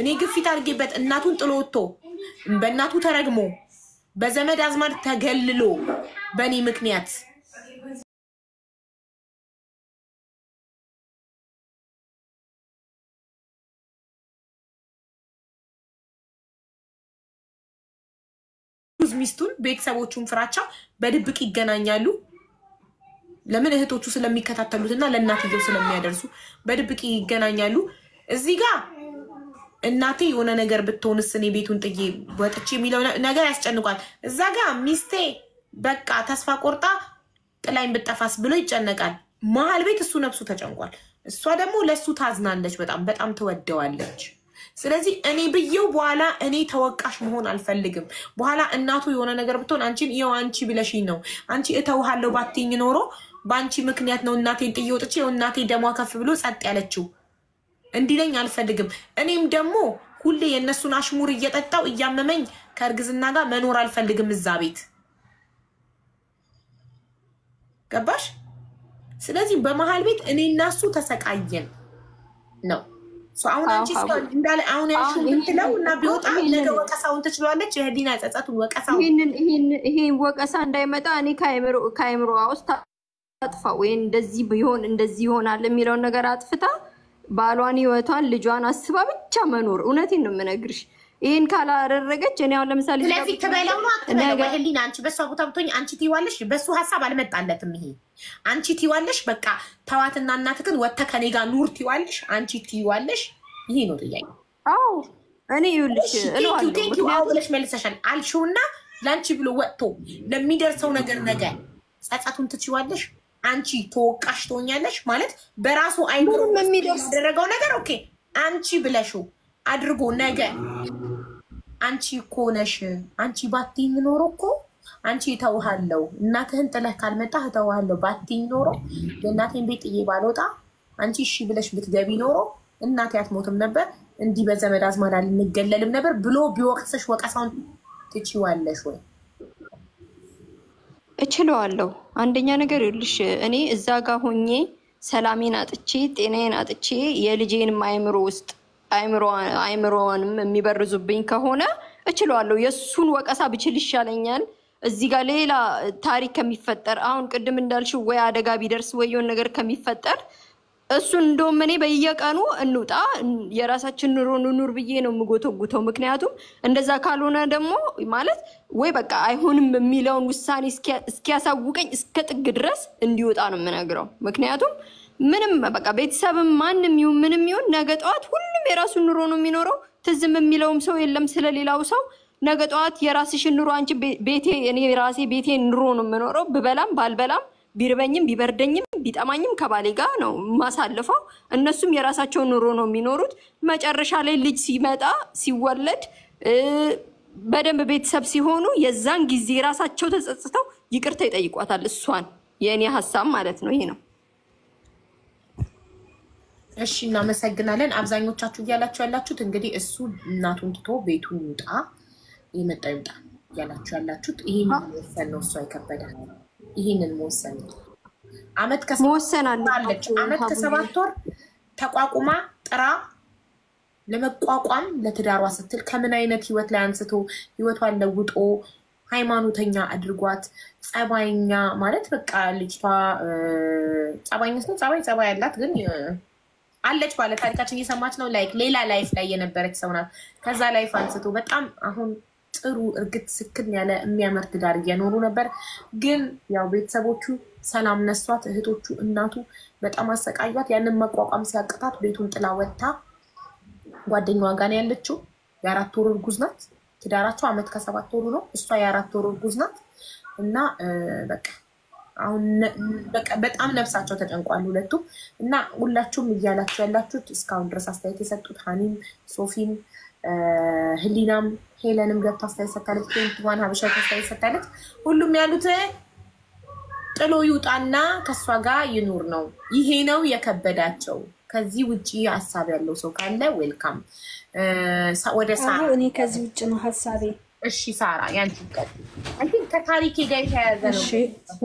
እኔ ግፊት አድርጌበት እናቱን ጥሎ ወጥቶ በእናቱ ተረግሞ በዘመድ አዝማድ ተገልሎ በኔ ምክንያት ሚስቱን ቤተሰቦቹን ፍራቻ በድብቅ ይገናኛሉ። ለምን እህቶቹ ስለሚከታተሉትና ለእናትየው ስለሚያደርሱ በድብቅ ይገናኛሉ። እዚህ ጋር እናቴ የሆነ ነገር ብትሆንስ እኔ ቤቱን ጥዬ ወጥቼ የሚለው ነገር ያስጨንቋል። እዛ ጋር ሚስቴ በቃ ተስፋ ቆርጣ ጥላይን ብጠፋስ ብሎ ይጨነቃል። መሀል ቤት እሱ ነፍሱ ተጨንቋል። እሷ ደግሞ ለሱ ታዝናለች፣ በጣም ትወደዋለች። ስለዚህ እኔ ብዬው በኋላ እኔ ተወቃሽ መሆን አልፈልግም። በኋላ እናቱ የሆነ ነገር ብትሆን አንቺን ይኸው አንቺ ብለሽኝ ነው አንቺ እተውሃለሁ ባትይኝ ኖሮ በአንቺ ምክንያት ነው እናቴን ጥዬ ወጥቼ እናቴ ደሟ ከፍ ብሎ ጸጥ ያለችው እንዲለኝ አልፈልግም። እኔም ደግሞ ሁሌ የነሱን አሽሙር እየጠጣው እያመመኝ ከእርግዝና ጋር መኖር አልፈልግም እዛ ቤት ገባሽ? ስለዚህ በመሃል ቤት እኔ እና እሱ ተሰቃየን ነው አሁን አንቺ እንዳለ አሁን ያልሽው ምትለው እና ቢወጣ ነገ ወቀሳውን ትችላለች። የህሊና ጸጸቱን ወቀሳው ይሄ ወቀሳ እንዳይመጣ እኔ ካይምሮ ውስጥ አጥፋ ወይ እንደዚህ ቢሆን እንደዚህ ይሆናል የሚለው ነገር አጥፍታ ባሏን ህይወቷን ልጇን አስባ ብቻ መኖር። እውነቴን ነው የምነግርሽ። ይሄን ካላደረገች እኔ አሁን ለምሳሌ ስለዚህ ተበለው ነው አትበለው ህሊና አንቺ በሷ ቦታ ብትሆኚ አንቺ ትይዋለሽ። በሱ ሐሳብ አልመጣለትም። ይሄ አንቺ ትይዋለሽ በቃ ተዋትና እናትክን ወጥተ ከኔ ጋር ኑር ትይዋለሽ። አንቺ ትይዋለሽ። ይሄ ነው ጥያቄ። አዎ እኔ ይኸውልሽ ቴንኪው አዎ ብለሽ መልሰሻል አልሽውና ላንቺ ብሎ ወጥቶ ለሚደርሰው ነገር ነገ ጸጸቱን ትችዋለሽ። አንቺ ተወቃሽ ትሆኛለሽ ማለት በራሱ አይምሮ የሚደረገው ነገር ኦኬ አንቺ ብለሽው አድርጎ ነገ አንቺ እኮ ነሽ አንቺ ባትይኝ ኖሮ እኮ አንቺ ተውሃለው እናትህን ጥለህ ካልመጣህ ተውሃለው ባትይኝ ኖሮ የእናቴን ቤት ጥዬ ባልወጣ አንቺ እሺ ብለሽ ብትገቢ ኖሮ እናቴ አትሞትም ነበር እንዲህ በዘመድ አዝማድ አልንገለልም ነበር ብሎ ቢወቅስሽ ወቀሳውን ትችዋለሽ ወይ? እችለዋለሁ። አንደኛ ነገር ይልሽ እኔ እዛ ጋር ሆኜ ሰላሜን አጥቼ ጤናዬን አጥቼ የልጄን አይምሮ ውስጥ አይምሮንም የሚበርዙብኝ ከሆነ እችለዋለሁ። የሱን ወቀሳ ብችል ይሻለኛል። እዚህ ጋር ሌላ ታሪክ ከሚፈጠር አሁን ቅድም እንዳልሽው ወይ አደጋ ቢደርስ ወይ የሆነ ነገር ከሚፈጠር እሱን እንደውም እኔ በየቀኑ እንውጣ የራሳችን ኑሮ ኑር ብዬ ነው የምጎተጉተው። ምክንያቱም እንደዛ ካልሆነ ደግሞ ማለት ወይ በቃ አይሆንም የሚለውን ውሳኔ እስኪያሳውቀኝ እስከ ጥግ ድረስ እንዲወጣ ነው የምነግረው። ምክንያቱም ምንም በቃ ቤተሰብም ማንም ይሁን ምንም ይሁን ነገ ጠዋት ሁሉም የራሱን ኑሮ ነው የሚኖረው። ትዝም የሚለውም ሰው የለም ስለሌላው ሰው። ነገ ጠዋት የራስሽን ኑሮ አንቺ ቤቴ እኔ ራሴ ቤቴ ኑሮ ነው የምኖረው። ብበላም ባልበላም ቢርበኝም ቢበርደኝም ቢጠማኝም ከባሌ ጋር ነው ማሳልፈው። እነሱም የራሳቸው ኑሮ ነው የሚኖሩት። መጨረሻ ላይ ልጅ ሲመጣ ሲወለድ በደንብ ቤተሰብ ሲሆኑ የዛን ጊዜ ራሳቸው ተጸጽተው ይቅርታ ይጠይቋታል እሷን። የኔ ሐሳብ ማለት ነው ይሄ ነው። እሺ እናመሰግናለን። አብዛኞቻችሁ እያላችሁ ያላችሁት እንግዲህ እሱ እናቱን ትቶ ቤቱን ይውጣ ይመጣ ይውጣ እያላችሁ ያላችሁት ይሄንን መወሰን ነው። እሱ አይከበዳል። ይሄንን መወሰን ነው። አመት ከ7 ወር ተቋቁማ ጥራ ለመቋቋም ለትዳሯ ስትል ከምን አይነት ህይወት ላይ አንስቶ ህይወቷን ለውጦ ሃይማኖተኛ አድርጓት ጸባይኛ ማለት በቃ ልጅቷ ጸባይኛስ ነው ጸባይ ያላት ግን አለች ባለ ታሪካችን እየሰማች ነው። ላይክ ሌላ ላይፍ ላይ የነበረች ሰው ናት። ከዛ ላይፍ አንስቶ በጣም አሁን ጥሩ እርግጥ ስክን ያለ የሚያምር ትዳር እየኖሩ ነበር። ግን ያው ቤተሰቦቹ ሰላም ነሷት፣ እህቶቹ እናቱ በጣም አሰቃዩት። ያንን መቋቋም ሲያቅታት ቤቱን ጥላ ወጥታ ጓደኛዋ ጋር ነው ያለችው። የ4 ወር እርጉዝ ናት። ትዳራቸው አመት ከ7 ወሩ ነው። እሷ የ4 ወር እርጉዝ ናት እና በቃ አሁን በቃ በጣም ነፍሳቸው ተጨንቋል ሁለቱም። እና ሁላችሁም እያላችሁ ያላችሁት እስካሁን ድረስ አስተያየት የሰጡት ሀኒም ሶፊም ህሊናም ሄለንም ገብታ አስተያየት ሰጣለች። ኬንቱዋን ሀበሻ አስተያየት ሰጣለች። ሁሉም ያሉት ጥሎ ይውጣና ከሷ ጋር ይኑር ነው። ይሄ ነው የከበዳቸው። ከዚህ ውጪ ሐሳብ ያለው ሰው ካለ ዌልካም ወደ ሳራ። እኔ ከዚህ ውጪ ነው ሐሳቤ። እሺ ሳራ ያንቺ ቀጥ አይ ቲንክ ከታሪኬ ጋር የተያያዘ ነው። እሺ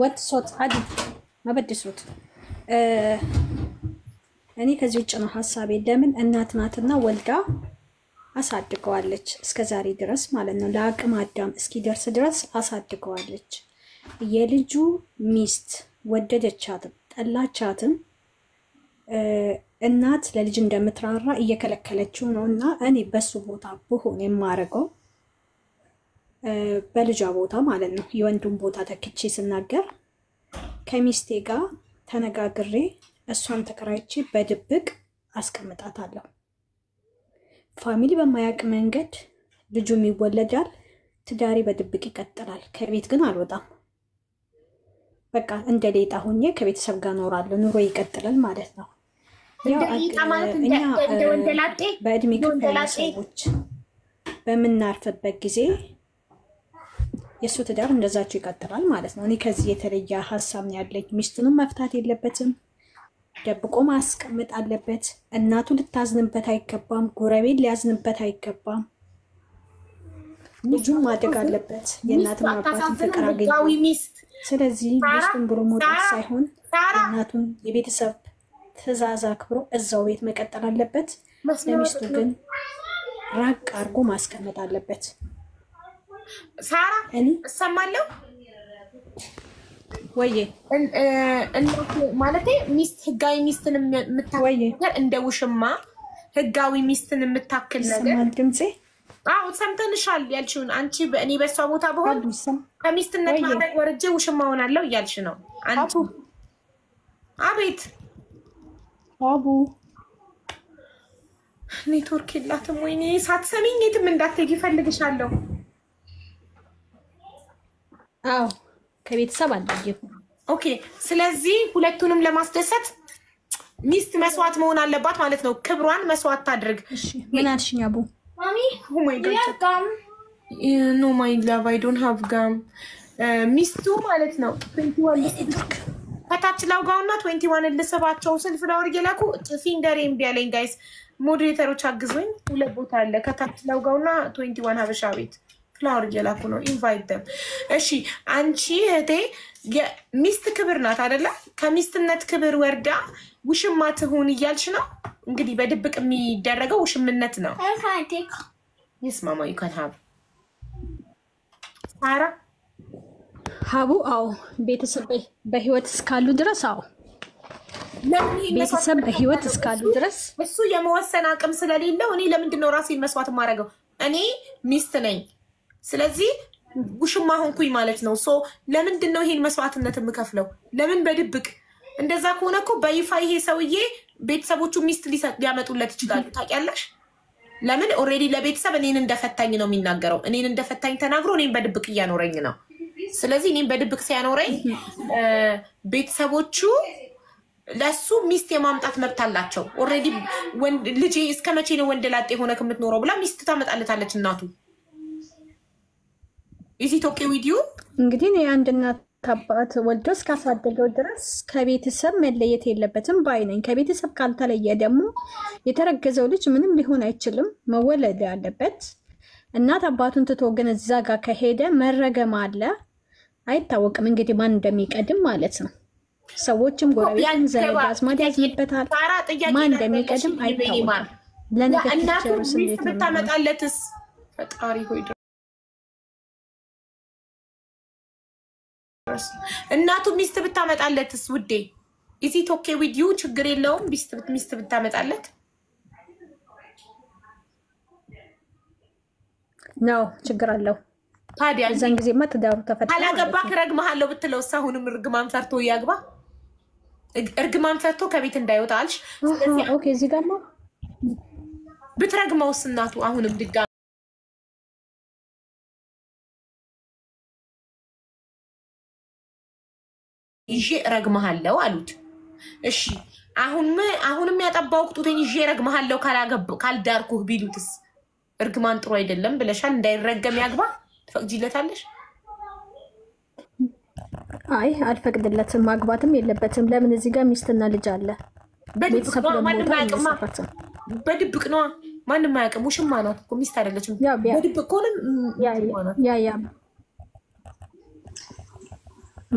ወጥሶት አዲ ማበድሱት እኔ ከዚህ ውጪ ነው ሐሳቤ። ለምን እናት ናትና ወልዳ አሳድገዋለች እስከዛሬ ድረስ ማለት ነው። ለአቅመ አዳም እስኪደርስ ድረስ አሳድገዋለች። የልጁ ሚስት ወደደቻትም ጠላቻትም እናት ለልጅ እንደምትራራ እየከለከለችው ነውና እኔ በሱ ቦታ ብሆን የማረገው በልጇ ቦታ ማለት ነው የወንዱን ቦታ ተክቼ ስናገር ከሚስቴ ጋር ተነጋግሬ እሷን ተከራይቼ በድብቅ አስቀምጣታለሁ። ፋሚሊ በማያውቅ መንገድ ልጁም ይወለዳል፣ ትዳሬ በድብቅ ይቀጥላል። ከቤት ግን አልወጣም። በቃ እንደ ሌጣ ሆኜ ከቤተሰብ ጋር ኖራለሁ። ኑሮ ይቀጥላል ማለት ነው። በእድሜ ከፍ ያሉ ሰዎች በምናርፍበት ጊዜ የሱ ትዳር እንደዛቸው ይቀጥላል ማለት ነው። እኔ ከዚህ የተለየ ሐሳብ ነው ያለኝ። ሚስቱንም መፍታት የለበትም፣ ደብቆ ማስቀመጥ አለበት። እናቱ ልታዝንበት አይገባም፣ ጎረቤት ሊያዝንበት አይገባም። ልጁም ማደግ አለበት። የእናትና አባትን ፍቅር አገኘ። ስለዚህ ሚስቱን ብሎ መውጣት ሳይሆን የእናቱን የቤተሰብ ትዕዛዝ አክብሮ እዛው ቤት መቀጠል አለበት። ለሚስቱ ግን ራቅ አድርጎ ማስቀመጥ አለበት። ሳራ እሰማለሁ ወይ ማለት ሚስት ህጋዊ ሚስትን የምታክል እንደ ውሽማ ህጋዊ ሚስትን የምታክል ነገር ሰማን ድምጼ አው ሰምተንሻል ያልሽውን አንቺ በእኔ በሷ ቦታ በሆን ከሚስትነት ማድረግ ወርጄ ውሽማ ሆናለሁ እያልሽ ነው አንቺ። አቤት አቡ ኔትወርክ የላትም ወይኔ ሳትሰሚኝ የትም እንዳትሄጂ እፈልግሻለሁ። አው ከቤተሰብ አልደየም። ኦኬ ስለዚህ ሁለቱንም ለማስደሰት ሚስት መስዋዕት መሆን አለባት ማለት ነው። ክብሯን መስዋዕት ታድርግ። እሺ ምን አልሽኝ አቡ? ማሚ ኦ ማይ ጋድ ኖ ማይ ላቭ አይ ዶንት ሃቭ ጋም ሚስቱ ማለት ነው 21 ከታች ላውጋውና 21 ልስባቸው ስል ፍላወር እየላኩ ፊንገር ኤምቢ ያለኝ ጋይስ ሞዴሬተሮች አግዙኝ። ሁለት ቦታ አለ ከታች ላውጋውና 21 ሀበሻ ቤት ፍላወር እየላኩ ነው ኢንቫይት ደም። እሺ አንቺ እህቴ ሚስት ክብር ናት አይደለ? ከሚስትነት ክብር ወርዳ ውሽማ ትሁን እያልሽ ነው እንግዲህ። በድብቅ የሚደረገው ውሽምነት ነው። Yes mama you can have ሳራ ሀቡ አዎ፣ ቤተሰብ በህይወት እስካሉ ድረስ አዎ፣ ቤተሰብ በህይወት እስካሉ ድረስ እሱ የመወሰን አቅም ስለሌለው እኔ ለምንድን ነው ራሴን መስዋዕት ማድረገው? እኔ ሚስት ነኝ። ስለዚህ ውሽማ ሆንኩኝ ማለት ነው። ሶ ለምንድን ነው ይሄን መስዋዕትነት የምከፍለው? ለምን በድብቅ? እንደዛ ከሆነ እኮ በይፋ ይሄ ሰውዬ ቤተሰቦቹ ሚስት ሊያመጡለት ይችላሉ። ታውቂያለሽ? ለምን ኦልሬዲ ለቤተሰብ እኔን እንደፈታኝ ነው የሚናገረው። እኔን እንደፈታኝ ተናግሮ እኔን በድብቅ እያኖረኝ ነው። ስለዚህ እኔን በድብቅ ሲያኖረኝ ቤተሰቦቹ ለሱ ሚስት የማምጣት መብት አላቸው። ኦልሬዲ ልጄ እስከ መቼ ነው ወንድ ላጤ ሆነ ከምትኖረው ብላ ሚስት ታመጣለታለች እናቱ። ኢዚ ኦኬ ዊዝ ዩ እንግዲህ የአንድ እናት አባት ወልዶ እስካሳደገው ድረስ ከቤተሰብ መለየት የለበትም ባይ ነኝ። ከቤተሰብ ካልተለየ ደግሞ የተረገዘው ልጅ ምንም ሊሆን አይችልም፣ መወለድ አለበት። እናት አባቱን ትቶ ግን እዛ ጋር ከሄደ መረገም አለ። አይታወቅም እንግዲህ ማን እንደሚቀድም ማለት ነው። ሰዎችም ጎረቤትም ዘመድ አዝማድ ያዝንበታል። ማን እንደሚቀድም አይታወቅም። ለነገር ሚስት ብታመጣለትስ? ፈጣሪ ሆይ እናቱ ሚስት ብታመጣለትስ? ውዴ ኢዚ ኦኬ ዊዝ ዩ ችግር የለውም። ሚስት ብታመጣለት ነው ችግር አለው። ታዲያ እዛን ጊዜማ ትዳሩ ተፈታ። አላገባክ ረግመሃለሁ ብትለው አሁንም እርግማን ፈርቶ ያግባ። እርግማን ፈርቶ ከቤት እንዳይወጣ አልሽ። ኦኬ እዚህ ጋር ነው ብትረግመውስ እናቱ አሁንም ድጋሚ ይዤ ረግመሃለሁ አሉት። እሺ አሁንም ያጠባው ቁጡቴን ይዤ ረግመሃለሁ ካልዳርኩህ ቢሉትስ? እርግማን ጥሩ አይደለም ብለሻል። እንዳይረገም ያግባ ትፈቅጂለታለሽ? አይ አልፈቅድለትም። ማግባትም የለበትም። ለምን እዚህ ጋር ሚስትና ልጅ አለ። ቤተሰብ በድብቅ ነው። ማንም አያውቅም። ውሽማ ናት እኮ ሚስት አይደለችም። በድብቅ ከሆነ ያ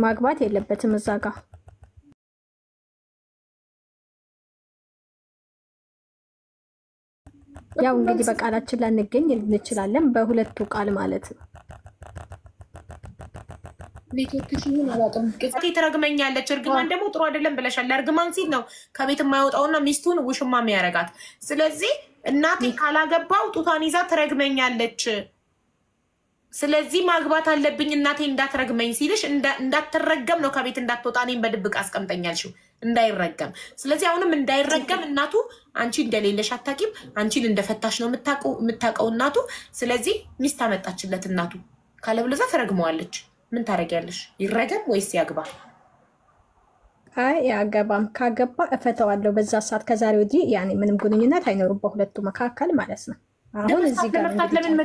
ማግባት የለበትም እዛ ጋር። ያው እንግዲህ በቃላችን ላንገኝ እንችላለን፣ በሁለቱ ቃል ማለት ነው። ሌቶክሽን አላውቅም። ቅጽቴ ትረግመኛለች። እርግማን ደግሞ ጥሩ አይደለም ብለሻል። ለእርግማን ሲል ነው ከቤት የማይወጣውና ሚስቱን ውሽማ የሚያረጋት። ስለዚህ እናቴ ካላገባው ጡቷን ይዛ ትረግመኛለች። ስለዚህ ማግባት አለብኝ እናቴ እንዳትረግመኝ ሲልሽ እንዳትረገም ነው ከቤት እንዳትወጣ እኔም በድብቅ አስቀምጠኛልሽው እንዳይረገም። ስለዚህ አሁንም እንዳይረገም እናቱ አንቺ እንደሌለሽ አታቂም። አንቺን እንደፈታሽ ነው የምታውቀው እናቱ። ስለዚህ ሚስት አመጣችለት እናቱ። ካለብለዛ ትረግመዋለች። ምን ታረጊያለሽ? ይረገም ወይስ ያግባ? አይ ያገባም። ካገባ እፈተዋለሁ በዛ ሰዓት። ከዛሬ ወዲህ ያኔ ምንም ግንኙነት አይኖርም በሁለቱ መካከል ማለት ነው። አሁን እዚህ ጋር ለምን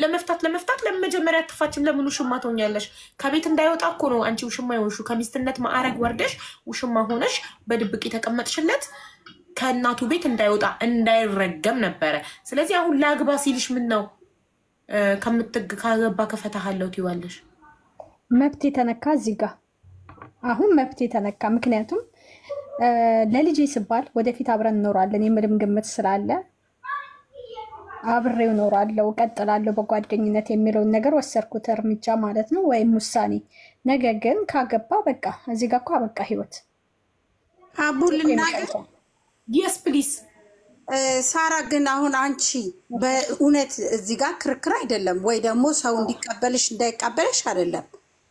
ለመፍታት ለምን መጀመሪያ አትፋችም? ለምን ውሽማ ትሆኛለሽ? ከቤት እንዳይወጣ እኮ ነው አንቺ ውሽማ የሆንሽው። ከሚስትነት ማዕረግ ወርደሽ ውሽማ ሆነሽ በድብቅ የተቀመጥሽለት ከእናቱ ቤት እንዳይወጣ እንዳይረገም ነበረ። ስለዚህ አሁን ላግባ ሲልሽ ምን ነው ካገባ ከፈታሃለው ትይዋለሽ? መብት የተነካ እዚህ ጋር አሁን መብት የተነካ። ምክንያቱም ለልጄ ሲባል ወደፊት አብረን እንኖራለን የምልም ግምት ስላለ አብሬው እኖራለሁ እቀጥላለሁ በጓደኝነት የሚለውን ነገር ወሰድኩት እርምጃ ማለት ነው፣ ወይም ውሳኔ። ነገር ግን ካገባ በቃ እዚህ ጋር እኮ አበቃ ህይወት። አቡልና የስ ፕሊዝ ሳራ ግን አሁን አንቺ በእውነት እዚህ ጋር ክርክር አይደለም ወይ ደግሞ ሰው እንዲቀበልሽ እንዳይቀበልሽ አይደለም።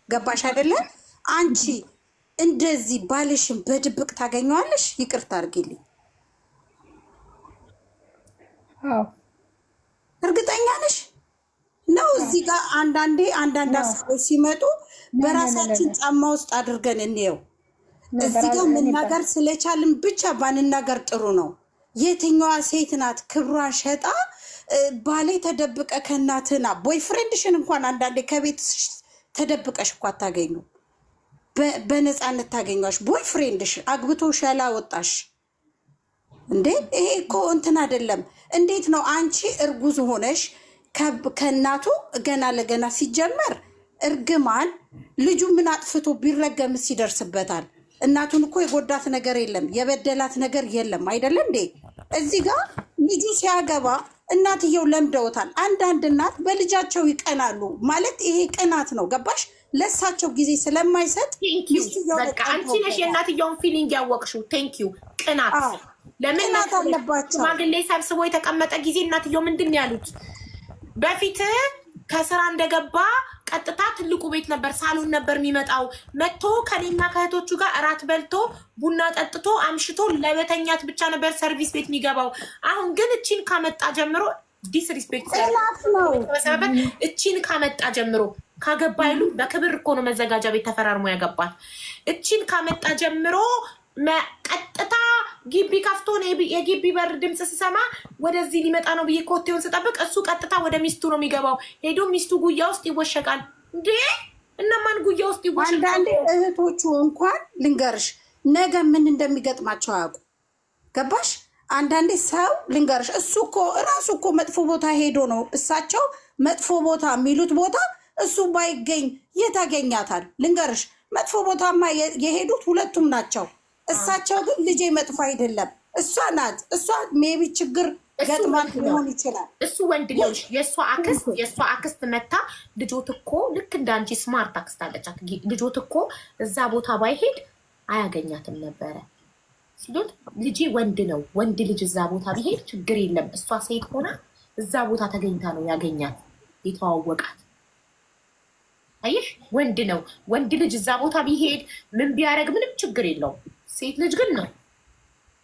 ገባሽ አይደለም? አንቺ እንደዚህ ባልሽን በድብቅ ታገኘዋለሽ? ይቅርታ አድርጊልኝ። አዎ እርግጠኛ ነሽ ነው? እዚህ ጋር አንዳንድ ሀሳቦች ሲመጡ በራሳችን ጫማ ውስጥ አድርገን እንየው። እዚህ ጋር መናገር ስለቻልን ብቻ ባንናገር ጥሩ ነው። የትኛዋ ሴት ናት ክብሯን ሸጣ ባሌ ተደብቀ ከእናትና ቦይፍሬንድሽን እንኳን አንዳንዴ ከቤት ተደብቀሽ እኮ አታገኙ፣ በነፃነት ታገኟሽ። ቦይፍሬንድሽ አግብቶ ሸላ ወጣሽ እንዴ? ይሄ እኮ እንትን አይደለም። እንዴት ነው አንቺ እርጉዝ ሆነሽ ከእናቱ ገና ለገና ሲጀመር እርግማን ልጁ ምን አጥፍቶ ቢረገምስ ይደርስበታል? እናቱን እኮ የጎዳት ነገር የለም፣ የበደላት ነገር የለም አይደለ እንዴ? እዚህ ጋር ልጁ ሲያገባ እናትየው ለምደውታል። አንዳንድ እናት በልጃቸው ይቀናሉ ማለት ይሄ ቅናት ነው። ገባሽ? ለሳቸው ጊዜ ስለማይሰጥ በቃ አንቺ ነሽ የእናትየውን ፊሊንግ ያወቅሽው። ቴንኪዩ። ቅናት ለምን አለባቸው? ሽማግሌ ሰብስቦ የተቀመጠ ጊዜ እናትየው ምንድን ያሉት? በፊት ከስራ እንደገባ ቀጥታ ትልቁ ቤት ነበር፣ ሳሎን ነበር የሚመጣው። መጥቶ ከኔና ከእህቶቹ ጋር እራት በልቶ ቡና ጠጥቶ አምሽቶ ለበተኛት ብቻ ነበር ሰርቪስ ቤት የሚገባው። አሁን ግን እቺን ካመጣ ጀምሮ ዲስሪስፔክት ነው። እቺን ካመጣ ጀምሮ ካገባ ይሉ በክብር እኮ ነው መዘጋጃ ቤት ተፈራርሞ ያገባት። እቺን ካመጣ ጀምሮ ቀጥታ ግቢ ከፍቶ ነው የግቢ በር ድምጽ ሲሰማ ወደዚህ ሊመጣ ነው ብዬ ኮቴውን ስጠብቅ እሱ ቀጥታ ወደ ሚስቱ ነው የሚገባው። ሄዶ ሚስቱ ጉያ ውስጥ ይወሸቃል። እንዴ እነማን ጉያ ውስጥ ይወሸቃል? አንዳንዴ እህቶቹ እንኳን ልንገርሽ ነገ ምን እንደሚገጥማቸው አያውቁ። ገባሽ? አንዳንዴ ሰው ልንገርሽ እሱ እኮ ራሱ እኮ መጥፎ ቦታ ሄዶ ነው እሳቸው መጥፎ ቦታ የሚሉት ቦታ እሱ ባይገኝ የታገኛታል። ልንገርሽ መጥፎ ቦታማ የሄዱት ሁለቱም ናቸው። እሳቸው ግን ልጄ መጥፎ አይደለም እሷ ናት። እሷ ሜቢ ችግር ገጥማት ሊሆን ይችላል። እሱ ወንድ ነው። የእሷ አክስት መታ ልጆት እኮ ልክ እንዳንቺ ስማርት አክስት አለቻት። ልጆት እኮ እዛ ቦታ ባይሄድ አያገኛትም ነበረ ሲሉት ልጄ ወንድ ነው፣ ወንድ ልጅ እዛ ቦታ ቢሄድ ችግር የለም። እሷ ሴት ሆና እዛ ቦታ ተገኝታ ነው ያገኛት የተዋወቃት። አይሽ ወንድ ነው፣ ወንድ ልጅ እዛ ቦታ ቢሄድ ምን ቢያደርግ ምንም ችግር የለውም። ሴት ልጅ ግን ነው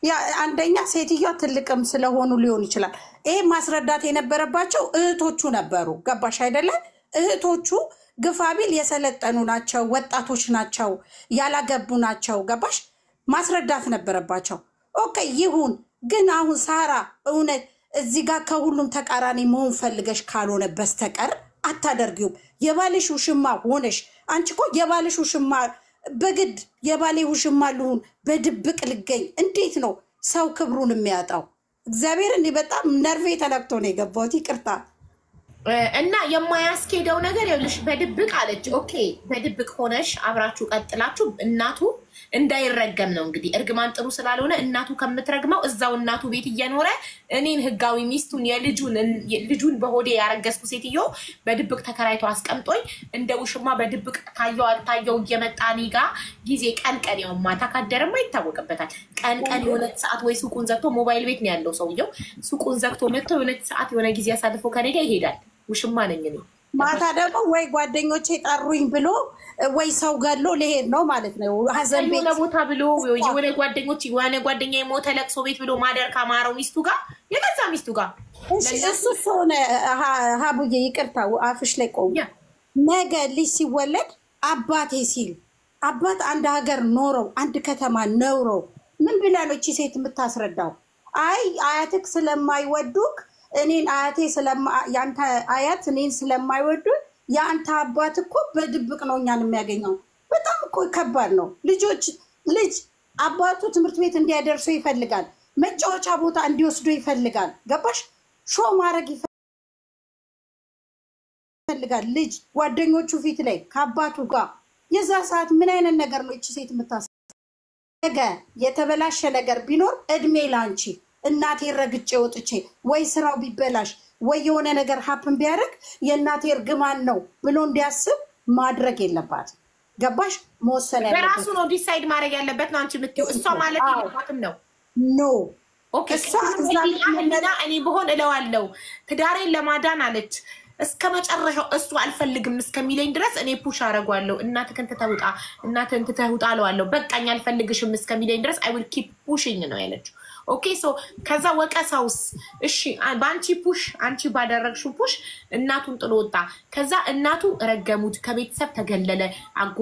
ያ አንደኛ ሴትዮዋ ትልቅም ስለሆኑ ሊሆን ይችላል። ይሄ ማስረዳት የነበረባቸው እህቶቹ ነበሩ። ገባሽ አይደለ? እህቶቹ ግፋቢል የሰለጠኑ ናቸው፣ ወጣቶች ናቸው፣ ያላገቡ ናቸው። ገባሽ? ማስረዳት ነበረባቸው። ኦኬ ይሁን። ግን አሁን ሳራ እውነት እዚህ ጋር ከሁሉም ተቃራኒ መሆን ፈልገሽ ካልሆነ በስተቀር አታደርጊውም። የባልሽ ውሽማ ሆነሽ አንቺ እኮ የባልሽ ውሽማ በግድ የባሌ ውሽማ ልሁን በድብቅ ልገኝ እንዴት ነው ሰው ክብሩን የሚያጣው? እግዚአብሔር እኔ በጣም ነርቬ ተነክቶ ነው የገባሁት። ይቅርታ እና የማያስኬደው ነገር ይኸውልሽ በድብቅ አለች። ኦኬ በድብቅ ሆነሽ አብራችሁ ቀጥላችሁ እናቱ እንዳይረገም ነው እንግዲህ እርግማን ጥሩ ስላልሆነ እናቱ ከምትረግመው እዛው እናቱ ቤት እየኖረ እኔን ህጋዊ ሚስቱን ልጁን በሆዴ ያረገዝኩ ሴትዮ በድብቅ ተከራይቶ አስቀምጦኝ እንደ ውሽማ በድብቅ ታየው አልታየው እየመጣ እኔ ጋ ጊዜ ቀን ያው ማታ ካደረማ ይታወቅበታል። ቀን የሆነ ሰዓት ወይ ሱቁን ዘግቶ ሞባይል ቤት ነው ያለው ሰውየው ሱቁን ዘግቶ መጥቶ የሆነ ሰዓት የሆነ ጊዜ አሳልፎ ከኔ ጋር ይሄዳል። ውሽማ ነኝ እኔ። ማታ ደግሞ ወይ ጓደኞቼ ጠሩኝ ብሎ ወይ ሰው ገሎ ሊሄድ ነው ማለት ነው። ሀዘን ቤት ቦታ ብሎ የሆነ ጓደኞች የሆነ ጓደኛ የሞተ ለቅሶ ቤት ብሎ ማደር ካማረው ሚስቱ ጋር የገዛ ሚስቱ ጋር እሱ ሆነ። ሀቡዬ ይቅርታ አፍሽ ላይ ቆም። ነገ ልጅ ሲወለድ አባቴ ሲል አባት አንድ ሀገር ኖረው አንድ ከተማ ኖረው ምን ብላ ነው እቺ ሴት የምታስረዳው? አይ አያትክ ስለማይወዱክ እኔን አያቴ ያንተ አያት እኔን ስለማይወዱ ያንተ አባት እኮ በድብቅ ነው እኛን የሚያገኘው። በጣም እኮ ከባድ ነው። ልጅ አባቱ ትምህርት ቤት እንዲያደርሱ ይፈልጋል፣ መጫወቻ ቦታ እንዲወስዱ ይፈልጋል። ገባሽ? ሾ ማድረግ ይፈልጋል ልጅ ጓደኞቹ ፊት ላይ ከአባቱ ጋር። የዛ ሰዓት ምን አይነት ነገር ነው እቺ ሴት ነገ የተበላሸ ነገር ቢኖር እድሜ ላንቺ እናቴ ረግጬ ወጥቼ ወይ ስራው ቢበላሽ ወይ የሆነ ነገር ሀፕን ቢያደርግ የእናቴ እርግማን ነው ብሎ እንዲያስብ ማድረግ የለባት። ገባሽ? መወሰን ያለበት በራሱ ነው ዲሳይድ ማድረግ ያለበት ነው። አንቺ የምትይው እሷ ማለት ይልባትም ነው። ኖ ኦኬ እኔ በሆን እለዋለሁ ትዳሬን ለማዳን አለች እስከ መጨረሻው እሱ አልፈልግም እስከሚለኝ ድረስ እኔ ፑሽ አደርጋለሁ። እናትህን ትተውጣ አለዋለሁ። በቃኝ አልፈልግሽም እስከሚለኝ ድረስ አይ ዊል ኪፕ ፑሽንግ ነው ያለችው። ኦኬ ሶ ከዛ ወቀሳውስ እሺ ባንቺ ፑሽ አንቺ ባደረግሽው ፑሽ እናቱን ጥሎ ወጣ። ከዛ እናቱ ረገሙት፣ ከቤተሰብ ተገለለ።